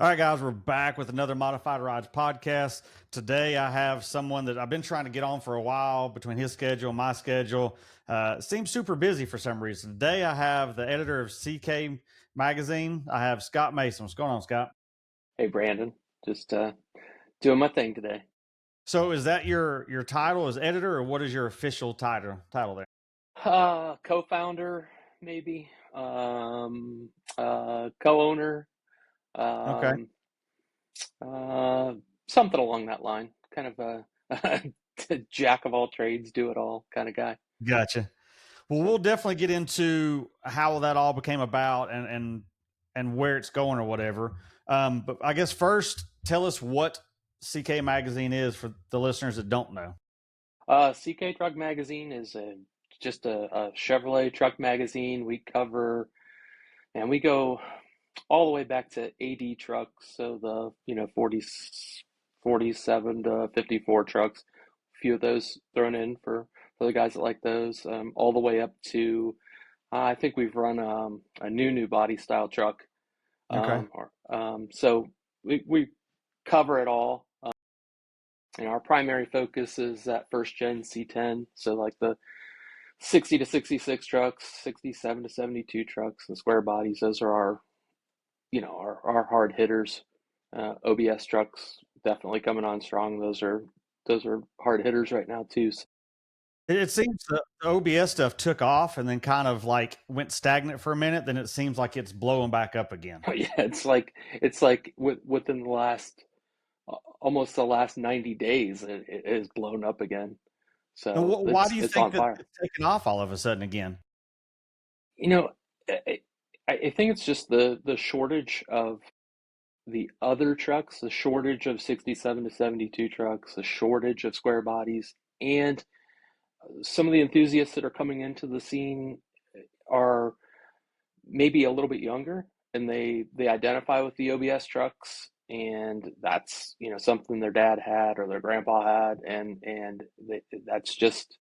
All right, guys, we're back with another Modified Rides podcast. Today, I have someone that I've been trying to get on for a while between his schedule and my schedule. Seems super busy for some reason. Today, I have the editor of CK Magazine. I have Scott Mason. What's going on, Scott? Hey Brandon, just doing my thing today. So, is that your title as editor, or what is your official title there? Co-founder, maybe. Co-owner. Okay, Um, Something along that line. Kind of a jack of all trades, do it all kind of guy. gotcha. Well, So, we'll definitely get into how that all became about and where it's going or whatever. But I guess first, tell us what CK Magazine is for the listeners that don't know. CK Truck Magazine is just a Chevrolet truck magazine. We cover and we go all the way back to AD trucks, so the 47 to 54 trucks, a few of those thrown in for the guys that like those, all the way up to I think we've run a new body style truck, Okay. so we cover it all. And our primary focus is that first gen C10, so like the 60 to 66 trucks, 67 to 72 trucks, and square bodies. Those are our hard hitters. OBS trucks definitely coming on strong. Those are hard hitters right now too. So, It seems the OBS stuff took off and then kind of like went stagnant for a minute. Then it seems like it's blowing back up again. yeah, it's like within the last almost the last 90 days, it has blown up again. And So why it's do you it's think on that fire. it's taken off all of a sudden again? You know, I, I think it's just the shortage of the other trucks, the shortage of 67 to 72 trucks, the shortage of square bodies, and some of the enthusiasts that are coming into the scene are maybe a little bit younger, and they identify with the OBS trucks, and that's something their dad had or their grandpa had, and that's just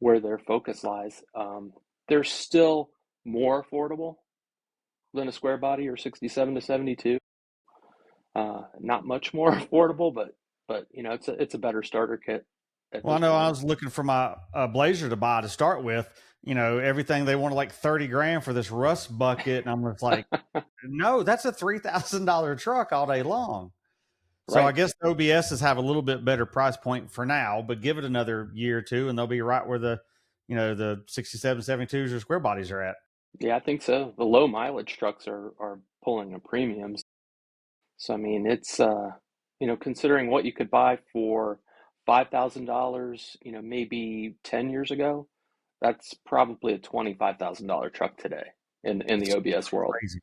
where their focus lies. They're still more affordable than a square body or 67 to 72. Not much more affordable, but it's a better starter kit at Well, I this know I point. was looking for my Blazer to buy to start with. Everything they wanted like 30 grand for this rust bucket, and I'm just like, no, that's a $3,000 truck all day long. So I Right. guess the OBSs have a little bit better price point for now, but give it another year or two, and they'll be right where the 67, 72s or square bodies are at. Yeah, I think so. The low mileage trucks are pulling a premium. So I mean, it's considering what you could buy for $5,000, maybe 10 years ago, that's probably a $25,000 truck today in the That's OBS world. crazy.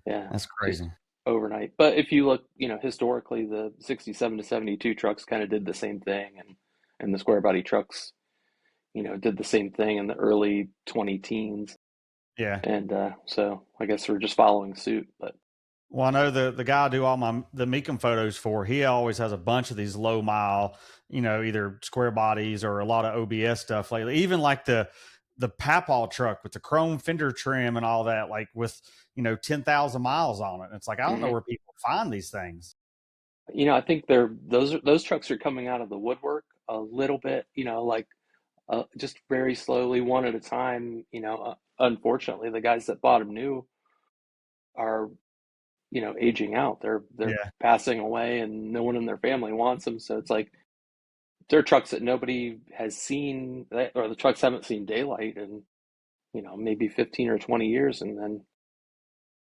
Yeah, That's just crazy. overnight. But if you look, historically, the 67 to 72 trucks kind of did the same thing, and the square body trucks, did the same thing in the early 20 teens. Yeah. And so I guess we're just following suit. But Well, I know the guy I do all the Meekum photos for. He always has a bunch of these low mile, either square bodies or a lot of OBS stuff lately. Even like the Papal truck with the chrome fender trim and all that, like with 10,000 miles on it. And it's like I don't know mhm. where people find these things. I think those trucks are coming out of the woodwork a little bit, like just very slowly, one at a time. Unfortunately, the guys that bought them new are, aging out. They're Yeah. passing away, and no one in their family wants them. So it's like they're trucks that nobody has seen, or the trucks haven't seen daylight in, maybe 15 or 20 years, and then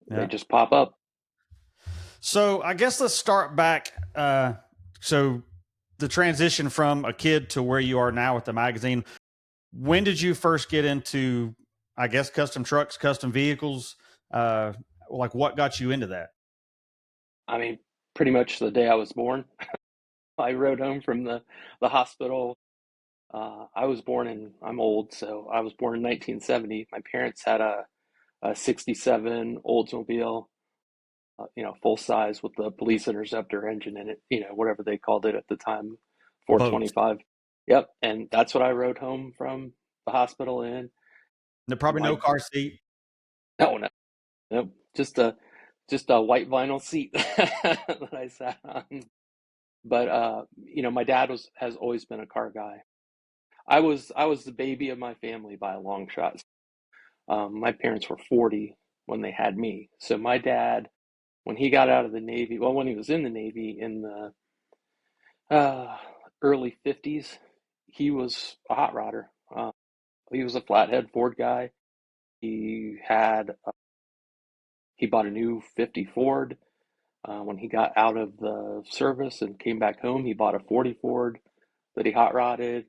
they Yeah. just pop up. So I guess let's start back. So the transition from a kid to where you are now with the magazine. When did you first get into, I guess, custom trucks, custom vehicles? Like what got you into that? I mean, pretty much the day I was born. I rode home from the hospital. I was born I'm old, so I was born in 1970. My parents had a 67 Oldsmobile, full size with the police interceptor engine in it, whatever they called it at the time, Boat. 425. Yep. And that's what I rode home from the hospital in. There probably My, no car seat. no, no, no, just a just a white vinyl seat that I sat on. But my dad has always been a car guy. I was the baby of my family by a long shot. My parents were 40 when they had me. So my dad, when he got out of the Navy, well, when he was in the Navy in the early 50s, he was a hot rodder. He was a flathead Ford guy. He had he bought a new 50 Ford. When he got out of the service and came back home, he bought a 40 Ford that he hot rodded,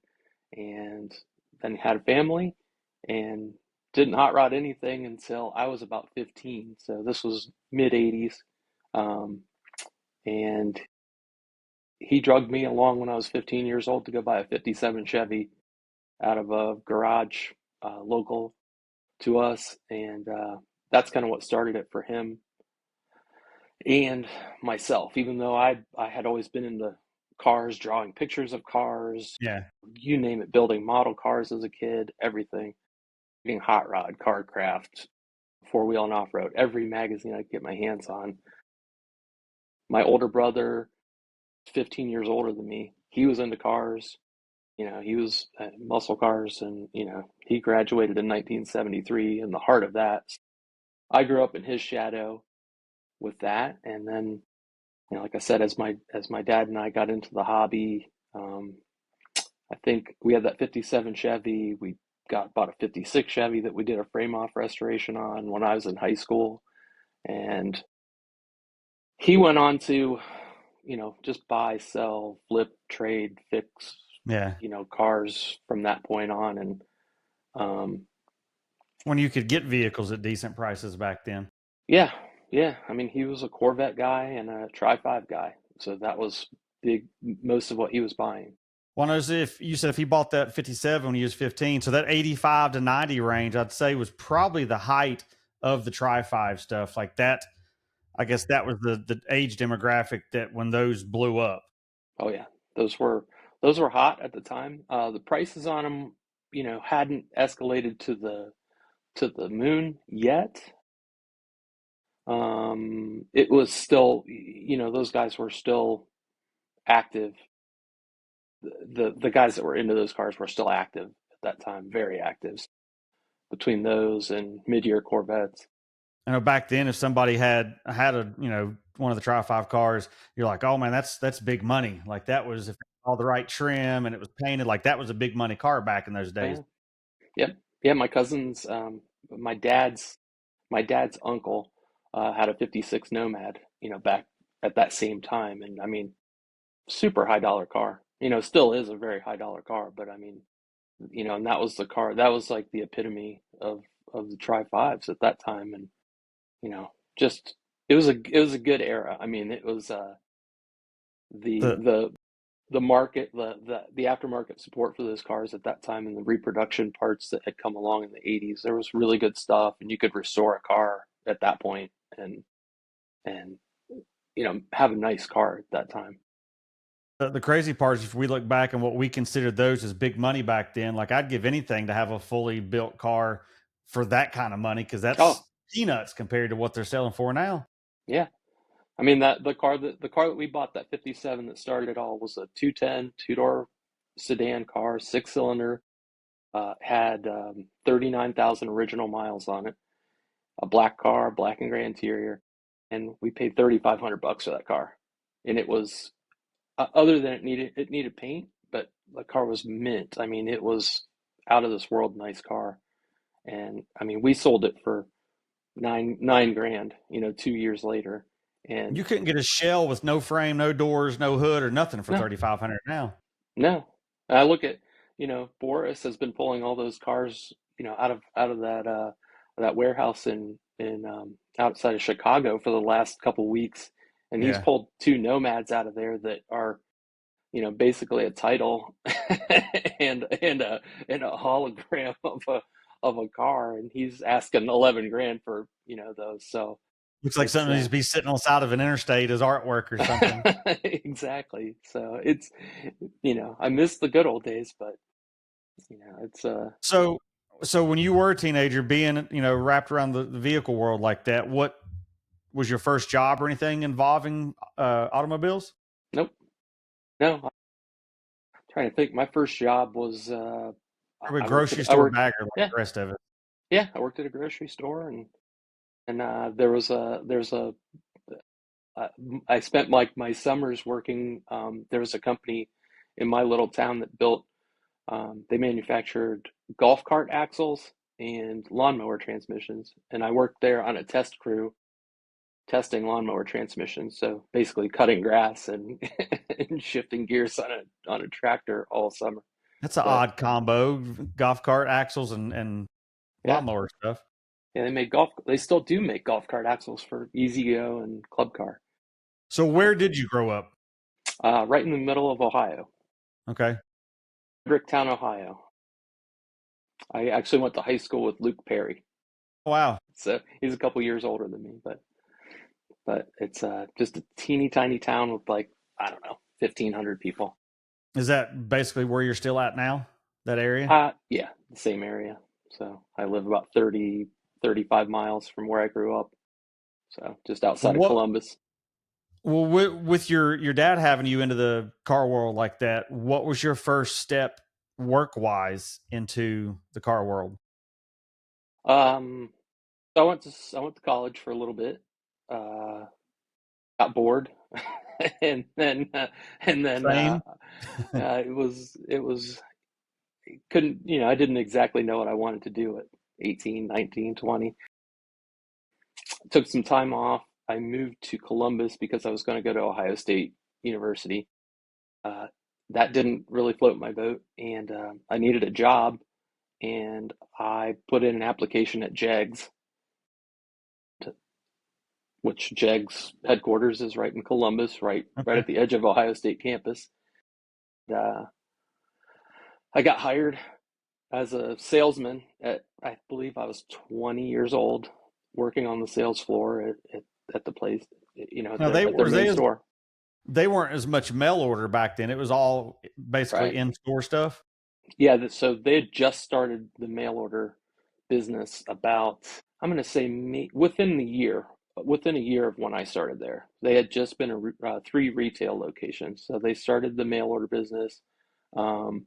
and then he had a family and didn't hot rod anything until I was about 15. So this was mid 80s. Um, and he drugged me along when I was 15 years old to go buy a 57 Chevy out of a garage local to us. And that's kind of what started it for him and myself, even though I had always been into cars, drawing pictures of cars, Yeah. you name it, building model cars as a kid, everything, being hot rod, car craft, four wheel and off road, every magazine I could get my hands on. My older brother, 15 years older than me, he was into cars. He was muscle cars, and he graduated in 1973 in the heart of that. I grew up in his shadow with that, and then like I said, as my dad and I got into the hobby, I think we had that 57 Chevy. We bought a 56 Chevy that we did a frame off restoration on when I was in high school. And he went on to, just buy, sell, flip, trade, fix, Yeah. cars from that point on. And um, When you could get vehicles at decent prices back then. yeah, yeah. I mean, he was a Corvette guy and a Tri 5 guy. So that was big, most of what he was buying. Well, as if you said if he bought that 57 when he was 15, so that 85 to 90 range, I'd say was probably the height of the Tri Five stuff. Like that, I guess that was the age demographic that when those blew up. Oh yeah, those were hot at the time. The prices on them, hadn't escalated to the moon yet. It was still, those guys were still active. The guys that were into those cars were still active at that time, very active. Between those and mid-year Corvettes. I know back then, if somebody had a one of the Tri Five cars, you're like, oh man, that's big money. Like that was if all the right trim and it was painted, like that was a big money car back in those Oh days. yeah, yep, yeah. My cousins, my dad's my dad's uncle had a '56 Nomad, back at that same time, and I mean, super high dollar car. Still is a very high dollar car, but I mean, and that was the car that was like the epitome of the Tri Fives at that time, and just it was a good era. I mean, it was the The the the market, the aftermarket support for those cars at that time, and the reproduction parts that had come along in the '80s. There was really good stuff, and you could restore a car at that point, and have a nice car at that time. the crazy part is if we look back and what we considered those as big money back then, like I'd give anything to have a fully built car for that kind of money because that's Oh peanuts compared to what they're selling for now. yeah, I mean that the car that we bought, that '57 that started it all, was a 210 two-door sedan car, six-cylinder, had 39,000 original miles on it, a black car, black and gray interior, and we paid $3,500 for that car. And it was, other than it needed paint, but the car was mint. I mean, it was out of this world nice car. And I mean, we sold it for nine grand, 2 years later. And You couldn't get a shell with no frame, no doors, no hood, or nothing for no, 3,500 now. no. I look at, Boris has been pulling all those cars, out of that warehouse in outside of Chicago for the last couple weeks, and he's Yeah. pulled two Nomads out of there that are, basically a title and a hologram of a car, and he's asking 11 grand for, those. So Looks like it's something needs to be sitting on the side of an interstate as artwork or something. exactly. So it's, I miss the good old days, but it's So, so when you were a teenager, being wrapped around the vehicle world like that, was your first job or anything involving automobiles? Nope. No, I'm trying to think. My first job was Probably a I worked grocery at I store worked bagger like yeah the rest of it. yeah I worked at a grocery store, and there's a uh, I spent like my summers working. There was a company in my little town that built. They manufactured golf cart axles and lawnmower transmissions, and I worked there on a test crew testing lawnmower transmissions. So basically, cutting grass and and shifting gears on a tractor all summer. That's an But odd combo: golf cart axles and yeah, lawnmower stuff. yeah, they made golf. They still do make golf cart axles for Easy Go and Club Car. So Uh, where did you grow up? right in the middle of Ohio, Okay. Bricktown, Ohio. I actually went to high school with Luke Perry. Wow. So he's a couple years older than me, but it's just a teeny tiny town with like I don't know 1,500 people. Is that basically where you're still at now? That area? Yeah, the same area. So I live about 35 miles from where I grew up. So just Well, outside of what Columbus. well with your dad having you into the car world like that, what was your first step work wise into the car world? Um, so I went to college for a little bit. Uh, got bored, and then Same. it was couldn't I didn't exactly know what I wanted to do at 18, 19, 20. Took some time off. I moved to Columbus because I was going to go to Ohio State University. Uh, that didn't really float my boat, and I needed a job, and I put in an application at JEGS, which JEGS headquarters is right in Columbus, right Okay. at the edge of Ohio State campus. Uh, I got hired as a salesman at I believe I was 20 years old, working on the sales floor at the place, Now at their main store. they weren't as much mail order back then. It was all basically Right. in store stuff. Yeah, so they had just started the mail order business about, I'm going to say within a year of when I started there. They had just been three retail locations. So they started the mail order business. Um,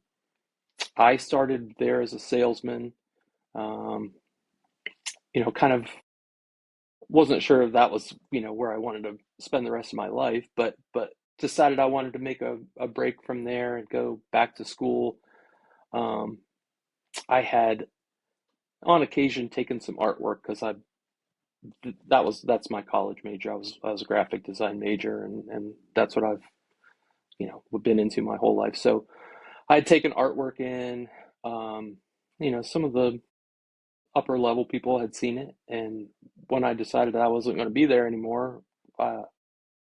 I started there as a salesman. Um, kind of wasn't sure if that was, where I wanted to spend the rest of my life, but decided I wanted to make a break from there and go back to school. Um, I had on occasion taken some artwork because that's my college major. I was a graphic design major, and that's what I've been into my whole life. So I had taken artwork in. Um, some of the upper level people had seen it, and when I decided that I wasn't going to be there anymore, uh,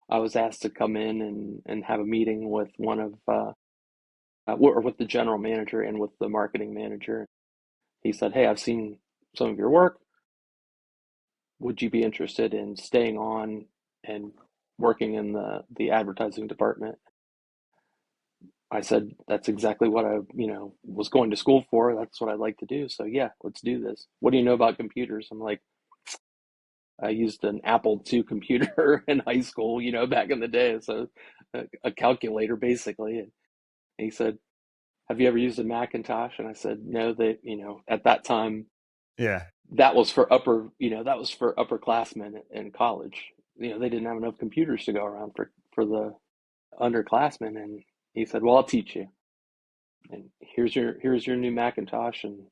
I was asked to come in and have a meeting with one of or with the general manager and with the marketing manager. He said, "Hey, I've seen some of your work. Would you be interested in staying on and working in the advertising department?" I said, "That's exactly what I, was going to school for. That's what I'd like to do. So yeah, let's do this. What do you know about computers?" I'm like, "I used an Apple II computer in high school, back in the day. So a calculator basically." And he said, "Have you ever used a Macintosh?" And I said, "No, that, at that time, Yeah. that was for upperclassmen in college. They didn't have enough computers to go around for the underclassmen." And he said, "Well, I'll teach you. And here's your new Macintosh, and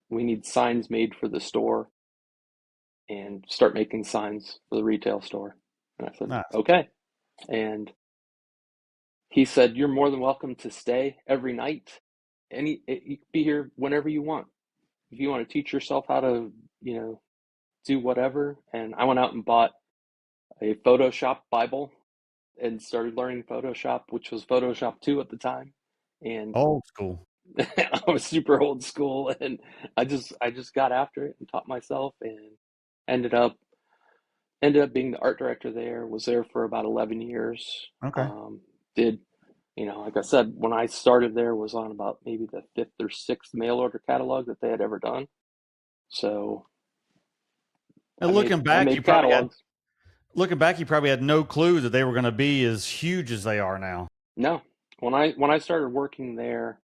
we need signs made for the store, and start making signs for the retail store." And I said, Nice. "Okay." And he said, "You're more than welcome to stay every night. You can be here whenever you want. If you want to teach yourself how to, do whatever." And I went out and bought a Photoshop Bible and started learning Photoshop, which was Photoshop 2 at the time. And Old school. I was super old school, and I just got after it and taught myself, and ended up ended up being the art director there. Was there for about 11 years. Okay. Did like I said, when I started there, was on about maybe the fifth or sixth mail order catalog that they had ever done. So And I made catalogs. looking back, you probably had no clue that they were going to be as huge as they are now. No, when I started working there,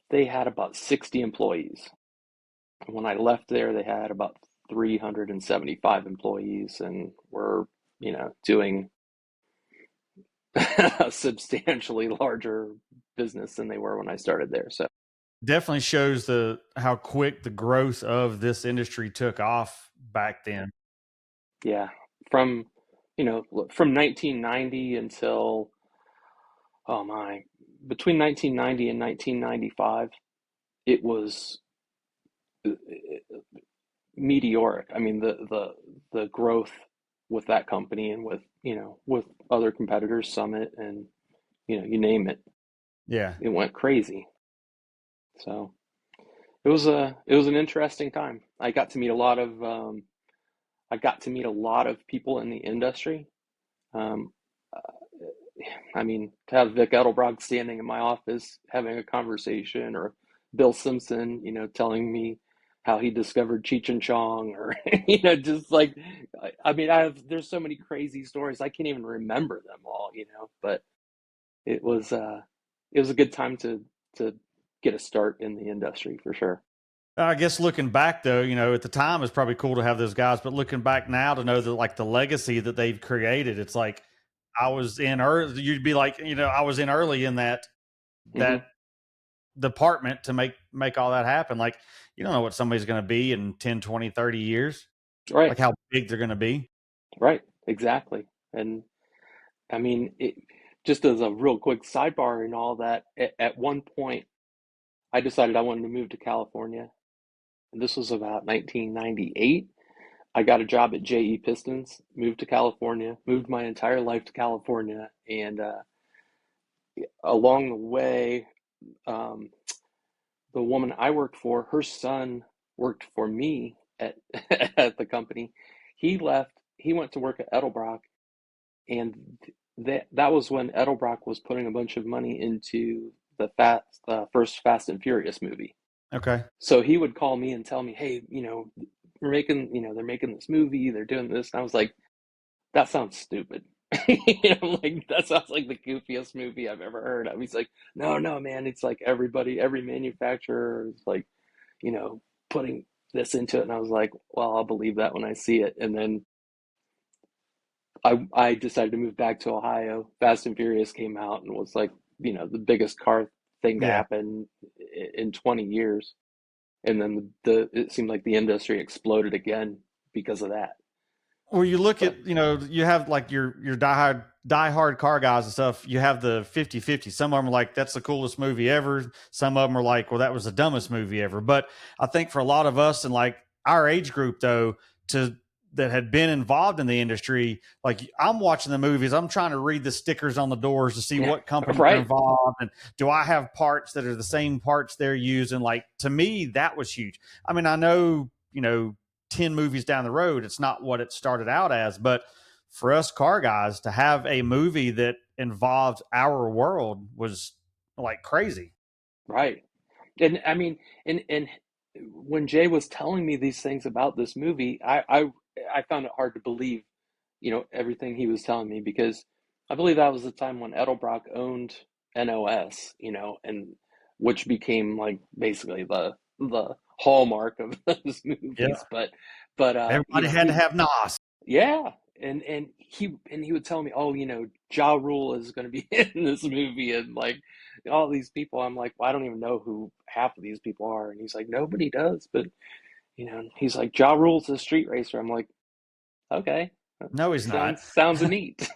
they had about 60 employees. When I left there, they had about 375 employees, and were, doing a substantially larger business than they were when I started there. So Definitely shows the how quick the growth of this industry took off back then. yeah, from from 1990 until, oh my, between 1990 and 1995, it was meteoric. I mean, the growth with that company, and with with other competitors, Summit, and you name it, Yeah, it went crazy. So it was an interesting time. I got to meet a lot of people in the industry. Um, I mean, to have Vic Edelbrock standing in my office having a conversation, or Bill Simpson, telling me how he discovered Cheech and Chong, or just like, I mean, there's so many crazy stories, I can't even remember them all, but it was uh it was a good time to get a start in the industry for sure. I guess looking back though, at the time it's probably cool to have those guys, but looking back now to know that like the legacy that they've created, it's like I was in early. You'd be like, I was in early in that Hmm. department to make all that happen. Like you don't know what somebody's going to be in 10, 20, 30 years, Right, like how big they're going to be. right, exactly. And I mean, just as a real quick sidebar and all that, at one point I decided I wanted to move to California. And this was about 1998. I got a job at JE Pistons, moved to California, moved my entire life to California. And along the way, um, the woman I worked for, her son worked for me at, at the company. He left, he went to work at Edelbrock. And that was when Edelbrock was putting a bunch of money into the first Fast and Furious movie. Okay. So he would call me and tell me, "Hey, we're making, they're making this movie, they're doing this." And I was like, "That sounds stupid." Like, that sounds like the goofiest movie I've ever heard of. He's like, "No, no, man, it's like every manufacturer is like, you know, putting this into it." And I was like, "Well, I'll believe that when I see it." And then I decided to move back to Ohio. Fast and Furious came out and was like, the biggest car thing to Yeah. happen in 20 years. And then it seemed like the industry exploded again because of that. Well, you look So, at, you have like your die hard car guys and stuff. You have the 50-50. Some of them are like, that's the coolest movie ever. Some of them are like, well, that was the dumbest movie ever. But I think for a lot of us in like our age group, though, to that had been involved in the industry, like I'm watching the movies, I'm trying to read the stickers on the doors to see yeah, what companies are right, involved and do I have parts that are the same parts they're using. Like to me, that was huge. I mean, I know, 10 movies down the road, it's not what it started out as. But for us car guys to have a movie that involved our world was like crazy. right. And I mean, and when Jay was telling me these things about this movie, I found it hard to believe, everything he was telling me, because I believe that was the time when Edelbrock owned NOS, and which became like basically the hallmark of those Yeah. movies. But Everybody had to he, have NOS. yeah, and he would tell me, "Oh, Ja Rule is going to be in this movie," and like all these people. I'm like, well, I don't even know who half of these people are, and he's like, "Nobody does," but he's like, "Ja Rule's a street racer." I'm like, "Okay, that No, he's not. sounds neat."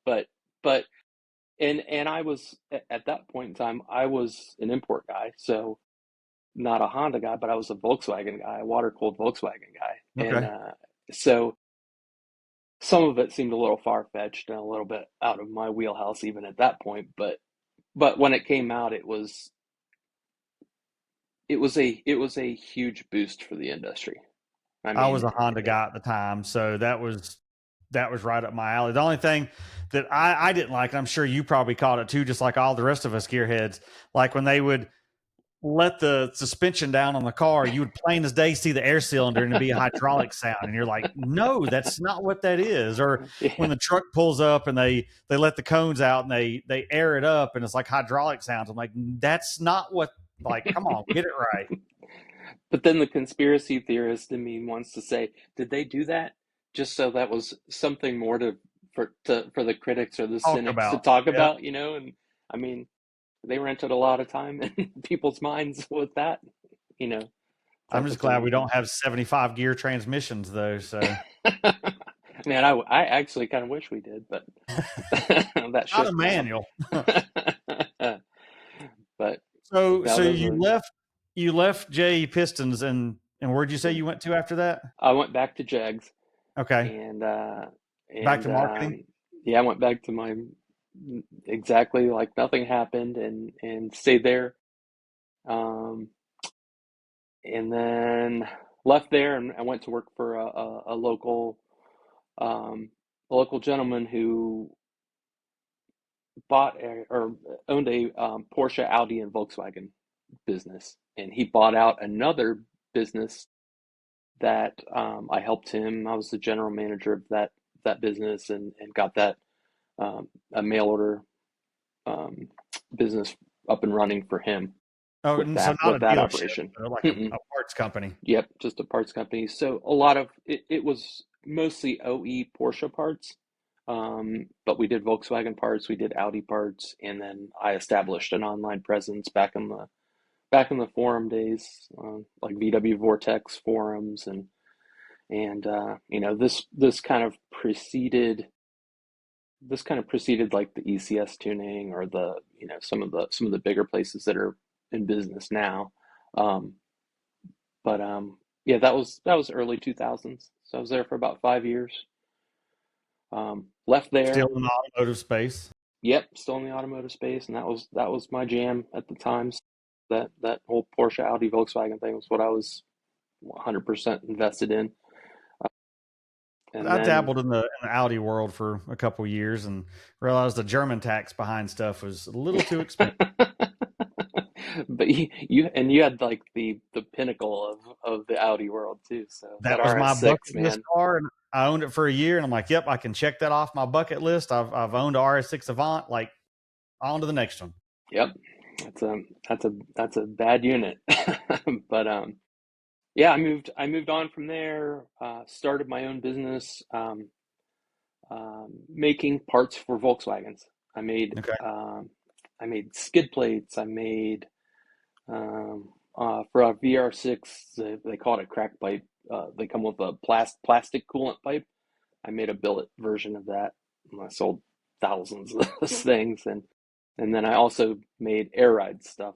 But but and I was at that point in time, I was an import guy, so not a Honda guy, but I was a Volkswagen guy, a water cooled Volkswagen guy, and Okay. so some of it seemed a little far fetched and a little bit out of my wheelhouse even at that point. But when it came out, it was a huge boost for the industry. I I was mean, a Honda guy at the time, so that was right up my alley. The only thing that I didn't like, and I'm sure you probably caught it too, just like all the rest of us gearheads, like when they would let the suspension down on the car, you would plain as day see the air cylinder and it'd be a hydraulic sound. And you're like, no, that's not what that is. Or when Yeah. the truck pulls up and they let the cones out and they air it up and it's like hydraulic sounds. I'm like, that's not what, like, come on, get it right. But then the conspiracy theorist in me wants to say, did they do that just so that was something more for the critics or the Talk cynics to about. talk Yep. about, you know? And I mean, they rented a lot of time in people's minds with that, you know, I'm type just of glad thing. we don't have 75 gear transmissions though. So Man, I actually kind of wish we did, but that not a shift now. manual. But So no, so those were. you left J Pistons and where'd you say you went to after that? I went back to Jags, Okay. and Back and to marketing. yeah, I went back to my exactly like nothing happened, and stayed there, um, and then left there, and I went to work for um, a local gentleman who or owned a Porsche, Audi, and Volkswagen business, and he bought out another business that I helped him. I was the general manager of that business, and got that a mail order um, business up and running for him Oh, with and so not a that dealership, operation. but like Mm-mm. a parts company. Yep, just a parts company. So a lot of it was mostly OE Porsche parts, but we did Volkswagen parts, we did Audi parts, and then I established an online presence back in the forum days, like VW Vortex forums, and you know, this kind of preceded like the ECS tuning, or the, you know, some of the bigger places that are in business now. Um, but yeah, that was early 2000s. So I was there for about 5 years. Left Still there. in the automotive space. Yep, still in the automotive space, and that was my jam at the time. That whole Porsche, Audi, Volkswagen thing was what I was 100% invested in. And I then, dabbled in the Audi world for a couple years and realized the German tax behind stuff was a little too expensive. but you had like the pinnacle of the Audi world too. So that That was my RS6, bucket list man. car, and I owned it for a year, and I'm like, yep, I can check that off my bucket list. I've owned a RS6 Avant, like on to the next one. Yep, that's a bad unit. But yeah, I moved on from there. Started my own business, making parts for Volkswagens. I made Okay. um, I made skid plates. I made for our VR6. They call it a crack pipe. They come with a plastic coolant pipe. I made a billet version of that. I sold thousands of those things, and then I also made air ride stuff,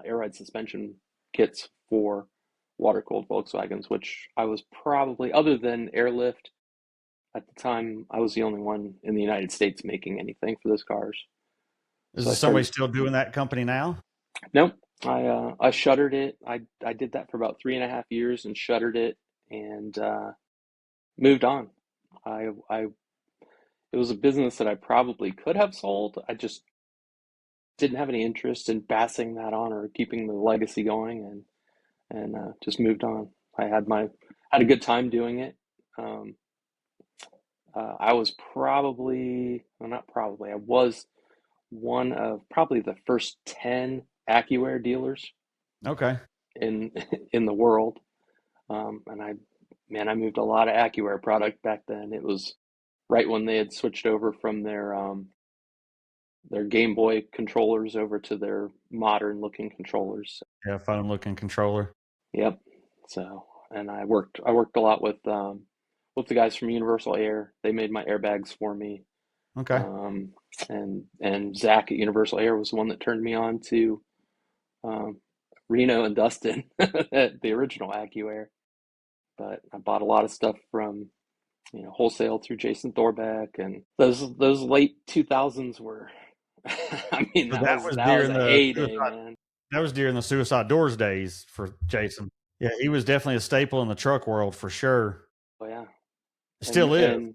air ride suspension kits for water cooled Volkswagens, which I was probably, other than airlift at the time, I was the only one in the United States making anything for those cars. Is So I there somebody started. still doing that company now? Nope, I shuttered it. I did that for about 3.5 years and shuttered it, and moved on. I It was a business that I probably could have sold. I just didn't have any interest in passing that on or keeping the legacy going, and just moved on. I had a good time doing it. Um, I was probably, well, not probably, I was one of probably the first 10 AccuAir dealers Okay. in in the world. And I moved a lot of AccuAir product back then. It was right when they had switched over from their Game Boy controllers over to their modern looking controllers. Yeah, phone looking controller. Yep. So, and I worked a lot with the guys from Universal Air. They made my airbags for me. Okay. Um, and Zach at Universal Air was the one that turned me on to um, Reno and Dustin, the original AccuAir. But I bought a lot of stuff from, you know, wholesale through Jason Thorbeck, and those late 2000s were. I mean, So that was that was during a the heyday, suicide, man. that was during the Suicide Doors days for Jason. Yeah, he was definitely a staple in the truck world for sure. Oh yeah, Still is. and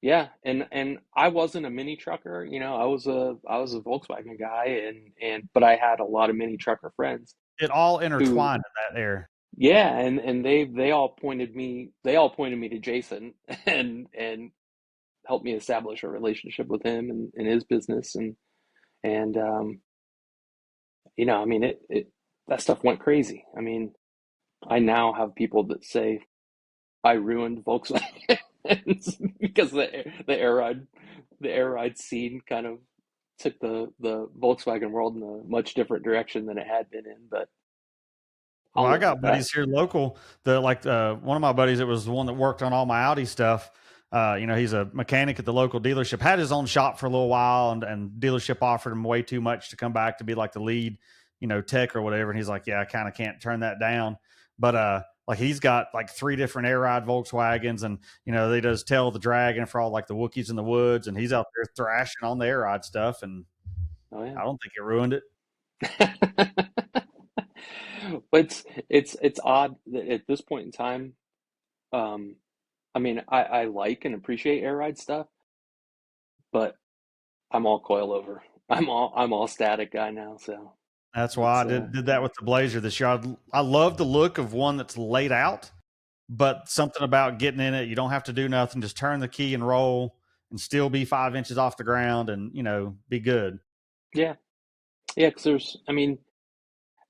yeah, and I wasn't a mini trucker, you know. I was a Volkswagen guy, and but I had a lot of mini trucker friends. it all who, intertwined in that air. yeah, and they all pointed me to Jason and helped me establish a relationship with him and his business and I mean it that stuff went crazy. I mean, I now have people that say I ruined Volkswagen because the air ride scene kind of took the Volkswagen world in a much different direction than it had been in, but Well, I'll I live with got that. buddies here local that like one of my buddies that was the one that worked on all my Audi stuff. He's a mechanic at the local dealership, had his own shop for a little while, and dealership offered him way too much to come back to be like the lead, tech or whatever. And he's like, yeah, I kind of can't turn that down. But like he's got like three different air ride Volkswagens, and they does Tell the Dragon for all like the Wookiees in the woods, and he's out there thrashing on the air ride stuff, and Oh yeah. I don't think it ruined it. But it's odd that at this point in time, um, I mean, I like and appreciate air ride stuff, but I'm all coilover. I'm all static guy now, so That's why I it's did that with the Blazer this year. I love the look of one that's laid out, but something about getting in it, you don't have to do nothing. Just turn the key and roll and still be 5 inches off the ground and, be good. yeah. Yeah, because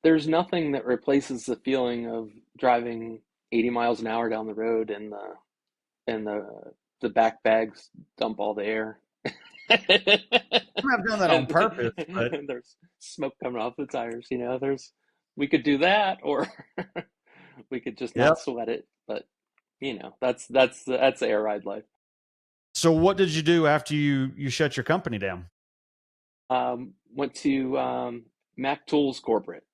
there's nothing that replaces the feeling of driving 80 miles an hour down the road and the back bags dump all the air. I have done that on and, purpose, but and there's smoke coming off the tires. We could do that, or we could just yep. not sweat it. But that's the air ride life. So what did you do after you shut your company down? Went to Mac Tools Corporate.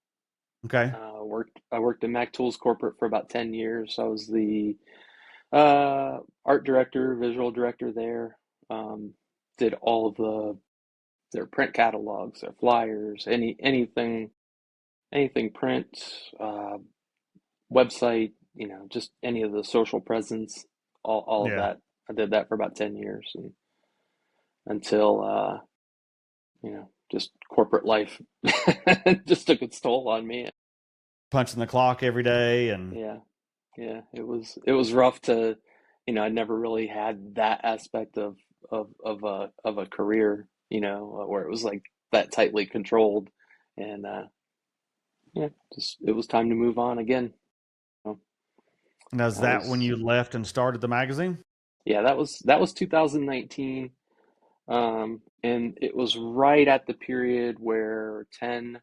Okay. I worked at Mac Tools Corporate for about 10 years. I was the art director, visual director there. Did all of their print catalogs, their flyers, anything print, website, just any of the social presence, all of Yeah. that. I did that for about 10 years and until just corporate life just took its toll on me. Punching the clock every day and Yeah. Yeah, it was rough to, I never really had that aspect of a career, where it was like that tightly controlled, and yeah, just it was time to move on again. So is that that when was you left and started the magazine? yeah, that was 2019, and it was right at the period where 10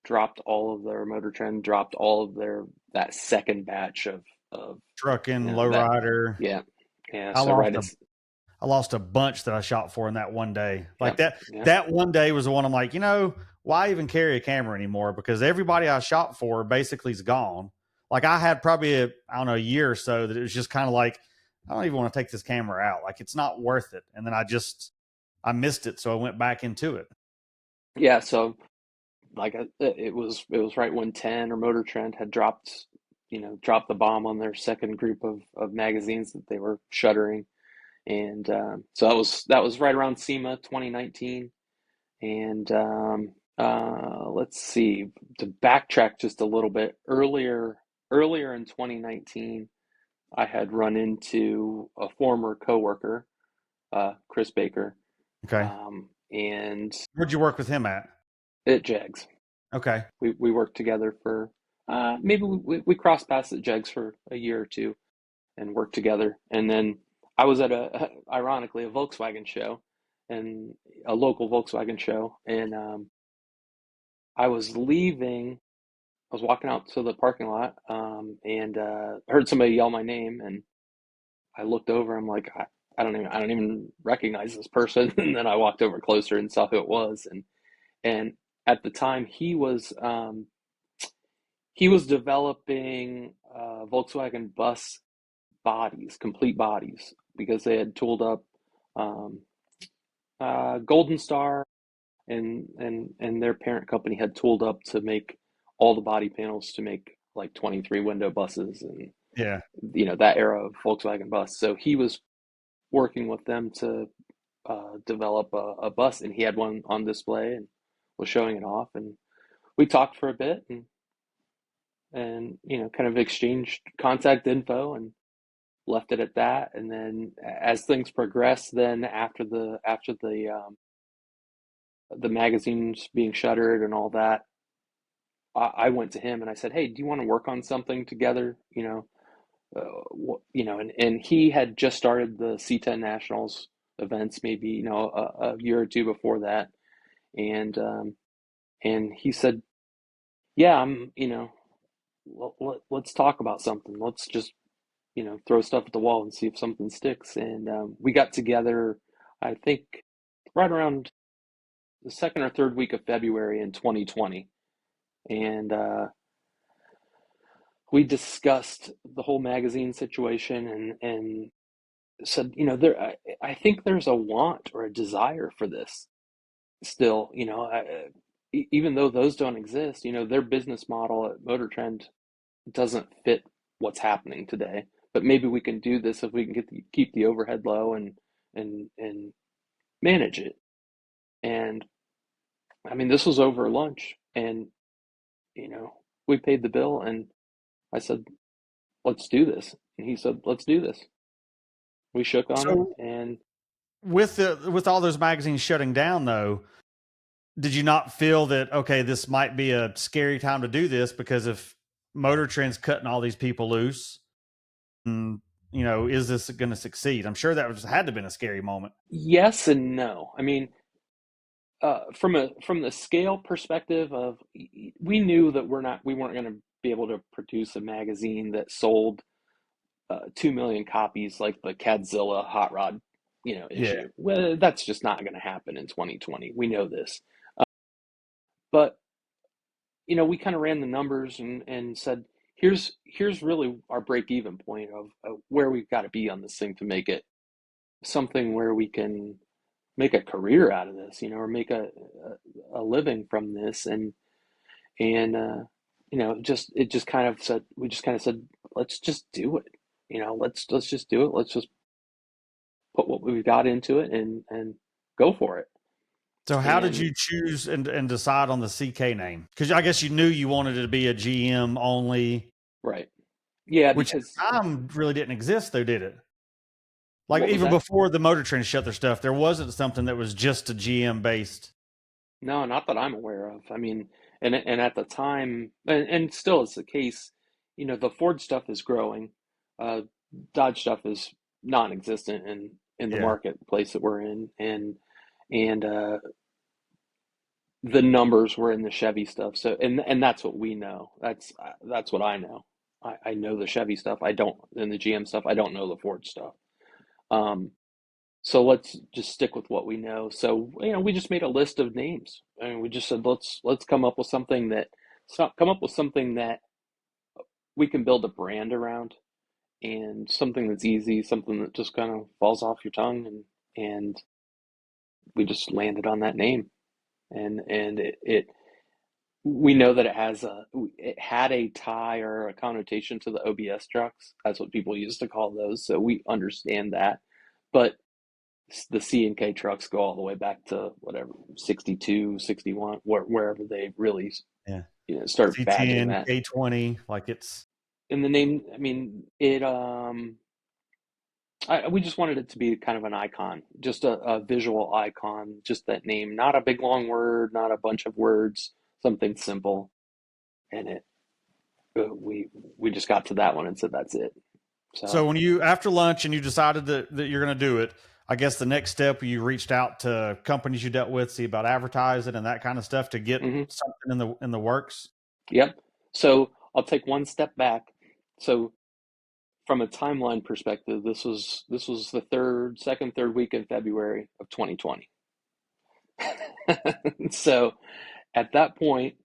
dropped all of their Motor Trend dropped all of their that second batch of Trucking, that lowrider. yeah. Yeah, I so lost right a it's I lost a bunch that I shot for in that one day. yeah, Like that yeah. that one day was the one I'm like, why even carry a camera anymore? Because everybody I shot for basically is gone. Like I had probably I don't know, a year or so that it was just kind of like, I don't even want to take this camera out. Like it's not worth it. And then I missed it, so I went back into it. Yeah, so like it was right when 10 or Motor Trend had dropped the bomb on their second group of magazines that they were shuttering, and so that was right around SEMA 2019, and let's see, to backtrack just a little bit earlier in 2019, I had run into a former coworker, Chris Baker, Okay. and Where'd you work with him at? at Jags. Okay. We worked together for maybe we crossed paths at Jegs for a year or two and worked together. And then I was at ironically a Volkswagen show, and a local Volkswagen show, and I was leaving. I was walking out to the parking lot, and heard somebody yell my name, and I looked over. I'm like, I don't even recognize this person. And then I walked over closer and saw who it was, and at the time he was developing Volkswagen bus bodies, complete bodies, because they had tooled up um, Golden Star, and their parent company had tooled up to make all the body panels to make like 23 window buses, and Yeah. that era of Volkswagen bus. So he was working with them to develop a bus, and he had one on display and was showing it off, and we talked for a bit, and and kind of exchanged contact info and left it at that. And then as things progressed, then the magazines being shuttered and all that, I went to him and I said, "Hey, do you want to work on something together?" And he had just started the C10 Nationals events, maybe a year or two before that, and he said, "Yeah, let's talk about something. Let's just throw stuff at the wall and see if something sticks." And we got together, I think, right around the second or third week of February in 2020, and we discussed the whole magazine situation and said, I think there's a want or a desire for this still. Even though those don't exist, their business model at Motor Trend doesn't fit what's happening today. But maybe we can do this if we can keep the overhead low and manage it. And I mean, this was over lunch, and you know, we paid the bill, and I said, "Let's do this," and he said, "Let's do this." We shook on it, So and with all those magazines shutting down, though, did you not feel that okay, this might be a scary time to do this because if Motor Trend's cutting all these people loose, and is this going to succeed? I'm sure that had to have been a scary moment. yes and no. I mean, from the scale perspective of, we knew that we weren't going to be able to produce a magazine that sold 2 million copies like the Cadzilla hot rod Yeah. issue. Well, that's just not going to happen in 2020. We know this. But we kind of ran the numbers and said, here's really our break even point of where we've got to be on this thing to make it something where we can make a career out of this, or make a living from this. And it just kind of said, we just kind of said, let's just do it. Let's just do it. Let's just put what we've got into it and go for it. So how did And you choose and decide on the CK name? Because I guess you knew you wanted it to be a GM only, right. Yeah, which at because the time really didn't exist, though, did it? Like what was even that? before the Motor Trend shut their stuff, there wasn't something that was just a GM based. No, not that I'm aware of. I mean, and at the time, and still is the case, the Ford stuff is growing. Uh, Dodge stuff is non-existent in the Yeah. marketplace that we're in, and the numbers were in the Chevy stuff. So, and that's what we know. That's what I know. I know the Chevy stuff. I don't, and the GM stuff. I don't know the Ford stuff. Um, So let's just stick with what we know. So, we just made a list of names, and we just said, let's come up with something that we can build a brand around, and something that's easy, something that just kind of falls off your tongue, and we just landed on that name. And it we know that it had a tie or a connotation to the OBS trucks. That's what people used to call those. So we understand that. But the C and K trucks go all the way back to whatever 62, 61, wherever they really Yeah. start badging C10, that. K20, like it's And the name, I mean, we just wanted it to be kind of an icon, just a visual icon, just that name, not a big long word, not a bunch of words, something simple. And we just got to that one and said that's it. so So, when you after lunch and you decided that you're going to do it, I guess the next step you reached out to companies you dealt with, see about advertising and that kind of stuff to get mhm, something in the works. yep. So I'll take one step back. So from a timeline perspective, this was the third week in February of 2020. So at that point,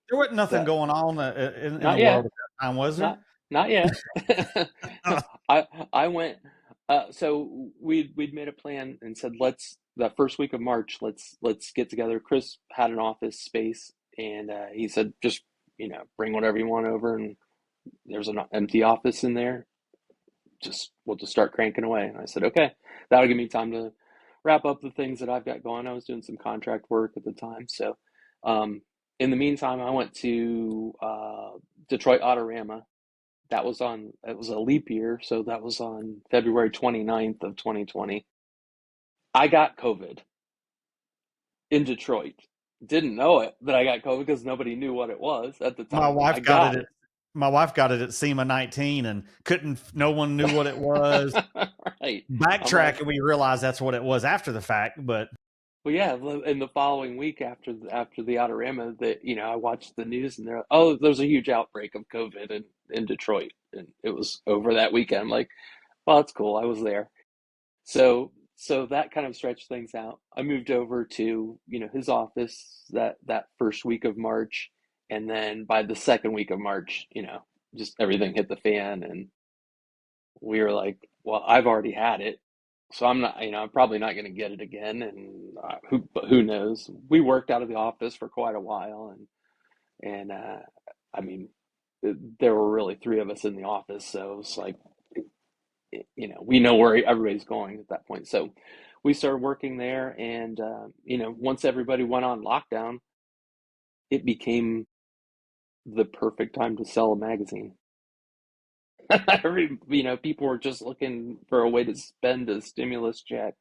There wasn't nothing that going on in not the world yet, at that time, was there? not not yet. I went. So we'd made a plan and said, let's that first week of March, let's get together. Chris had an office space, and he said, just bring whatever you want over, and there's an empty office in there. We'll just start cranking away. And I said, okay, that'll give me time to wrap up the things that I've got going. I was doing some contract work at the time. So, in the meantime, I went to Detroit Autorama. That was on, it was a leap year, so that was on February 29th of 2020. I got COVID in Detroit. Didn't know it that I got COVID because nobody knew what it was at the My time. I wife got it got at it. my wife got it at SEMA 19 and couldn't. No one knew what it was. Right. I'm like, Backtracking, we realized that's what it was after the fact. But well, yeah. In the following week after the Autorama, that I watched the news and they're, oh, there's a huge outbreak of COVID in Detroit, and it was over that weekend. I'm like, well, that's cool. I was there. So that kind of stretched things out. I moved over to, his office that first week of March, and then by the second week of March, just everything hit the fan, and we were like, well, I've already had it, so I'm not, I'm probably not going to get it again, and who knows? We worked out of the office for quite a while, and I mean, there were really three of us in the office, so it was like, we know where everybody's going at that point. So we started working there, and once everybody went on lockdown, it became the perfect time to sell a magazine. People were just looking for a way to spend a stimulus check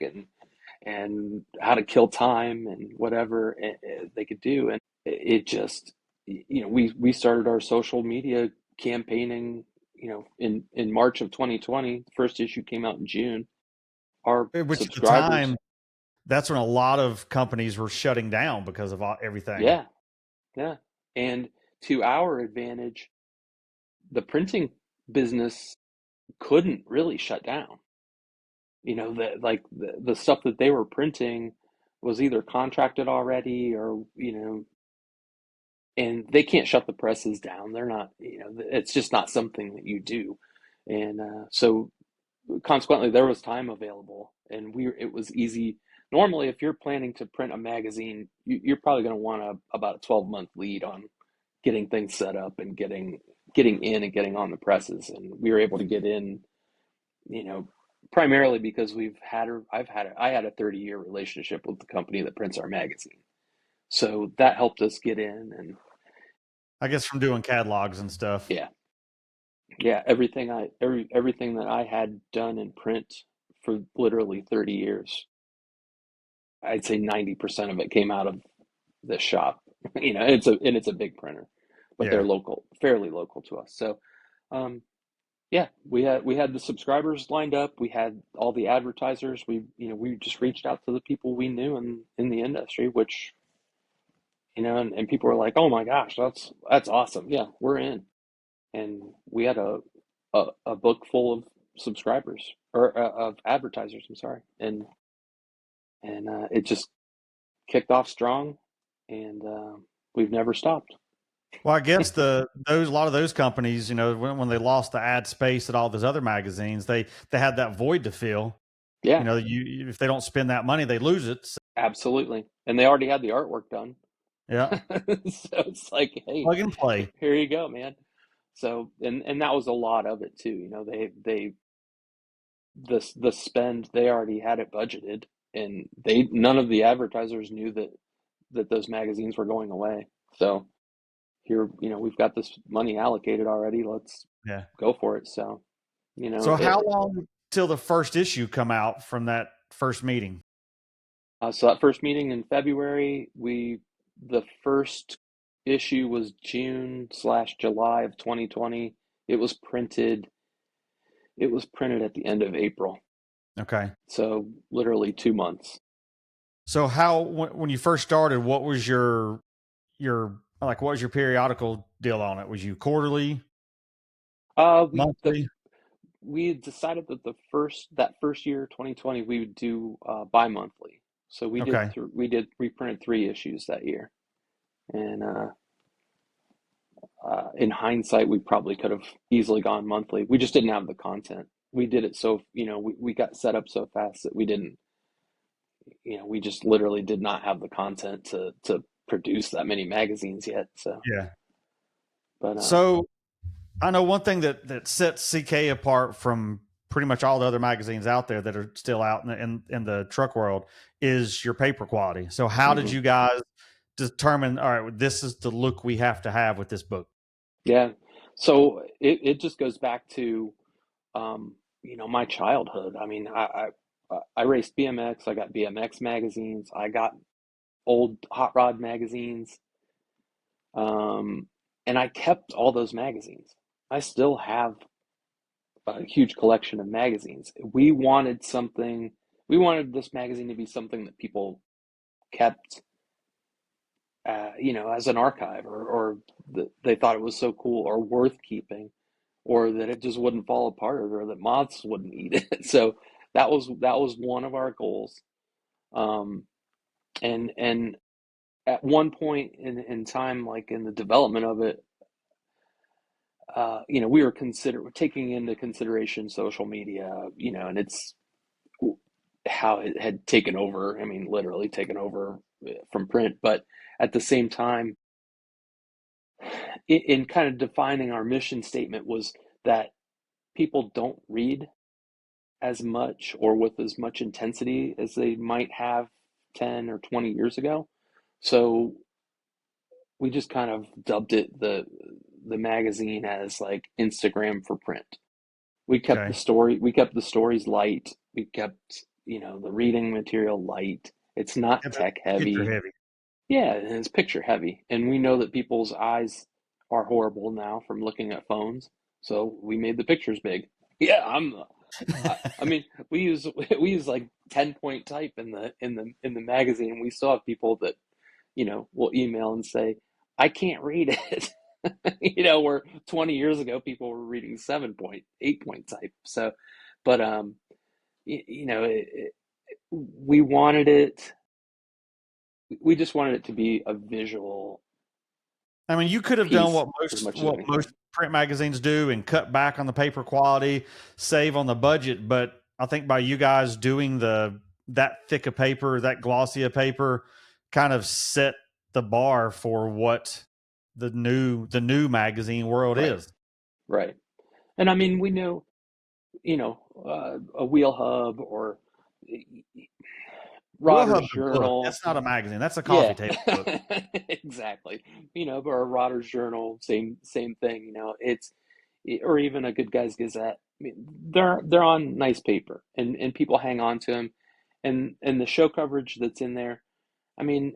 and how to kill time and whatever they could do, and it just, we started our social media campaigning, in March of 2020. The first issue came out in June. Our which at the subscribers, time, that's when a lot of companies were shutting down because of everything. yeah, yeah. And to our advantage, the printing business couldn't really shut down. The stuff that they were printing was either contracted already, or, and they can't shut the presses down. They're not, it's just not something that you do. And so consequently, there was time available, and it was easy. Normally, if you're planning to print a magazine, you're probably going to want about a 12-month lead on getting things set up and getting in and getting on the presses. And we were able to get in, you know, primarily because I had a 30-year relationship with the company that prints our magazine. So that helped us get in. And I guess from doing catalogs and stuff. yeah, yeah, everything that I had done in print for literally 30 years, I'd say 90% of it came out of this shop. It's a big printer, but they're Yeah. local, fairly local to us. So, um, yeah, we had the subscribers lined up. We had all the advertisers. We just reached out to the people we knew in the industry, which, and people were like, "Oh my gosh, that's awesome! Yeah, we're in." And we had a book full of subscribers, or of advertisers. I'm sorry, and it just kicked off strong, and we've never stopped. Well, I guess a lot of those companies, when they lost the ad space at all those other magazines, they had that void to fill. Yeah, If they don't spend that money, they lose it. So, absolutely. And they already had the artwork done. yeah, So it's like, hey, plug and play. here you go, man. So, and that was a lot of it too. The spend, they already had it budgeted, and none of the advertisers knew that those magazines were going away. So here, we've got this money allocated already. Let's Yeah. go for it. So, So how it, long till the first issue come out from that first meeting? so that first meeting in February, the first issue was June/July of 2020. It was printed. It was printed at the end of April. Okay. So literally 2 months. So when you first started, what was your like what was your periodical deal on it? Was you quarterly, monthly? We had decided that that first year, 2020, we would do bi-monthly. So Okay. we printed 3 issues that year, and in hindsight, we probably could have easily gone monthly. We just didn't have the content. We did it so, we got set up so fast that we didn't, we just literally did not have the content to produce that many magazines yet. So, Yeah. but So I know one thing that sets CK apart from pretty much all the other magazines out there that are still out in the truck world is your paper quality. So how did mhm. you guys determine, all right, this is the look we have to have with this book? Yeah. So it just goes back to my childhood. I mean, I raced BMX. I got BMX magazines. I got old hot rod magazines, um, and I kept all those magazines. I still have a huge collection of magazines. We wanted this magazine to be something that people kept, as an archive, or they thought it was so cool or worth keeping, or that it just wouldn't fall apart, or that moths wouldn't eat it. So that was one of our goals. Um, and at one point in time, like in the development of it, we were taking into consideration social media, and it's how it had taken over. I mean, literally taken over from print, but at the same time, in kind of defining our mission statement was that people don't read as much or with as much intensity as they might have 10 or 20 years ago. So we just kind of dubbed it the magazine as like Instagram for print. Okay. We kept the stories light. We kept, the reading material light. It's not Yeah, but tech picture heavy. heavy. Yeah, and it's picture heavy. And we know that people's eyes are horrible now from looking at phones. So we made the pictures big. Yeah, I mean, we use like 10-point type in the magazine. We still have people that, will email and say, "I can't read it." Where 20 years ago people were reading 7-point, 8-point type. So, but we wanted it. We just wanted it to be a visual I mean, you could have done piece what as most much as what anything. most print magazines do and cut back on the paper quality, save on the budget. But I think by you guys doing that thick of paper, that glossy of paper, kind of set the bar for what the new magazine world Right, is. right. And I mean, we knew, a wheel hub or Wheel Rodder's Hub's a book. Journal. That's not a magazine. That's a coffee Yeah, table book. exactly. Or a Rodder's Journal, same thing. Or even a Good Guys Gazette. I mean, they're on nice paper, and people hang on to them, and the show coverage that's in there. I mean,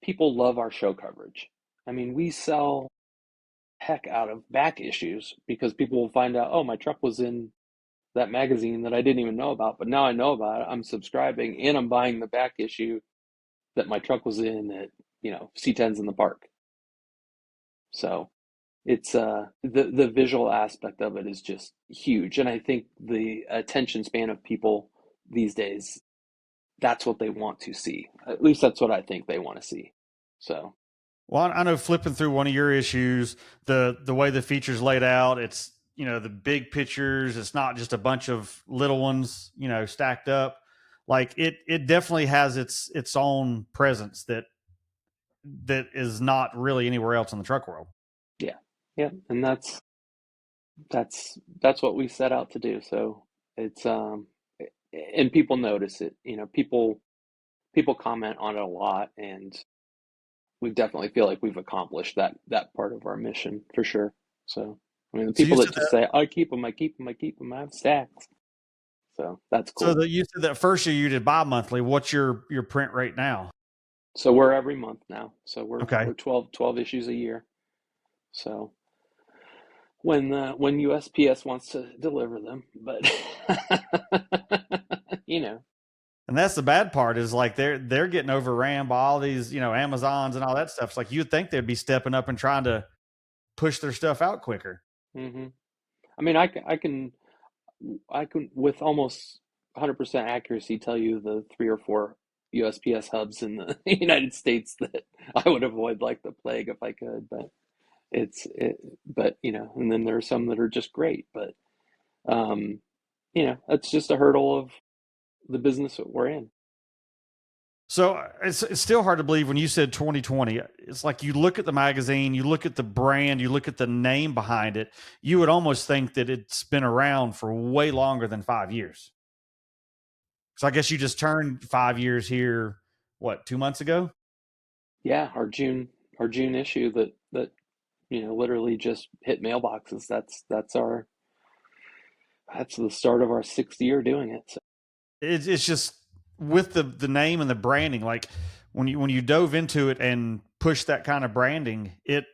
people love our show coverage. I mean, we sell heck out of back issues because people will find out, oh, my truck was in that magazine that I didn't even know about, but now I know about it. I'm subscribing and I'm buying the back issue that my truck was in at, C10's in the park. So it's the visual aspect of it is just huge. And I think the attention span of people these days, that's what they want to see. At least that's what I think they want to see. So Well, I know flipping through one of your issues, the way the features laid out, it's the big pictures. It's not just a bunch of little ones, stacked up. Like it definitely has its own presence that is not really anywhere else in the truck world. yeah, yeah, and that's what we set out to do. So it's and people notice it. People comment on it a lot, and we definitely feel like we've accomplished that part of our mission for sure. So I mean, the So you people that said just say, "I keep them, I keep them, I keep them," I have stacks. So that's cool. you said that first year you did bi-monthly. What's your print rate now? So we're every month now. So we're Okay. we're 12 issues a year. So when USPS wants to deliver them, but you know, And that's the bad part is like they're getting overran by all these, Amazons and all that stuff. It's like you'd think they'd be stepping up and trying to push their stuff out quicker. hmm I mean, I can with almost 100% accuracy tell you the 3 or 4 USPS hubs in the United States that I would avoid like the plague if I could, but but and then there are some that are just great, but um, that's just a hurdle of the business that we're in. So it's still hard to believe when you said 2020. It's like you look at the magazine, you look at the brand, you look at the name behind it. You would almost think that it's been around for way longer than 5 years. So I guess you just turned 5 years here. What, 2 months ago? Yeah, our June issue that literally just hit mailboxes. That's the start of our sixth year doing it. So, It's just with the name and the branding. Like when you dove into it and pushed that kind of branding, it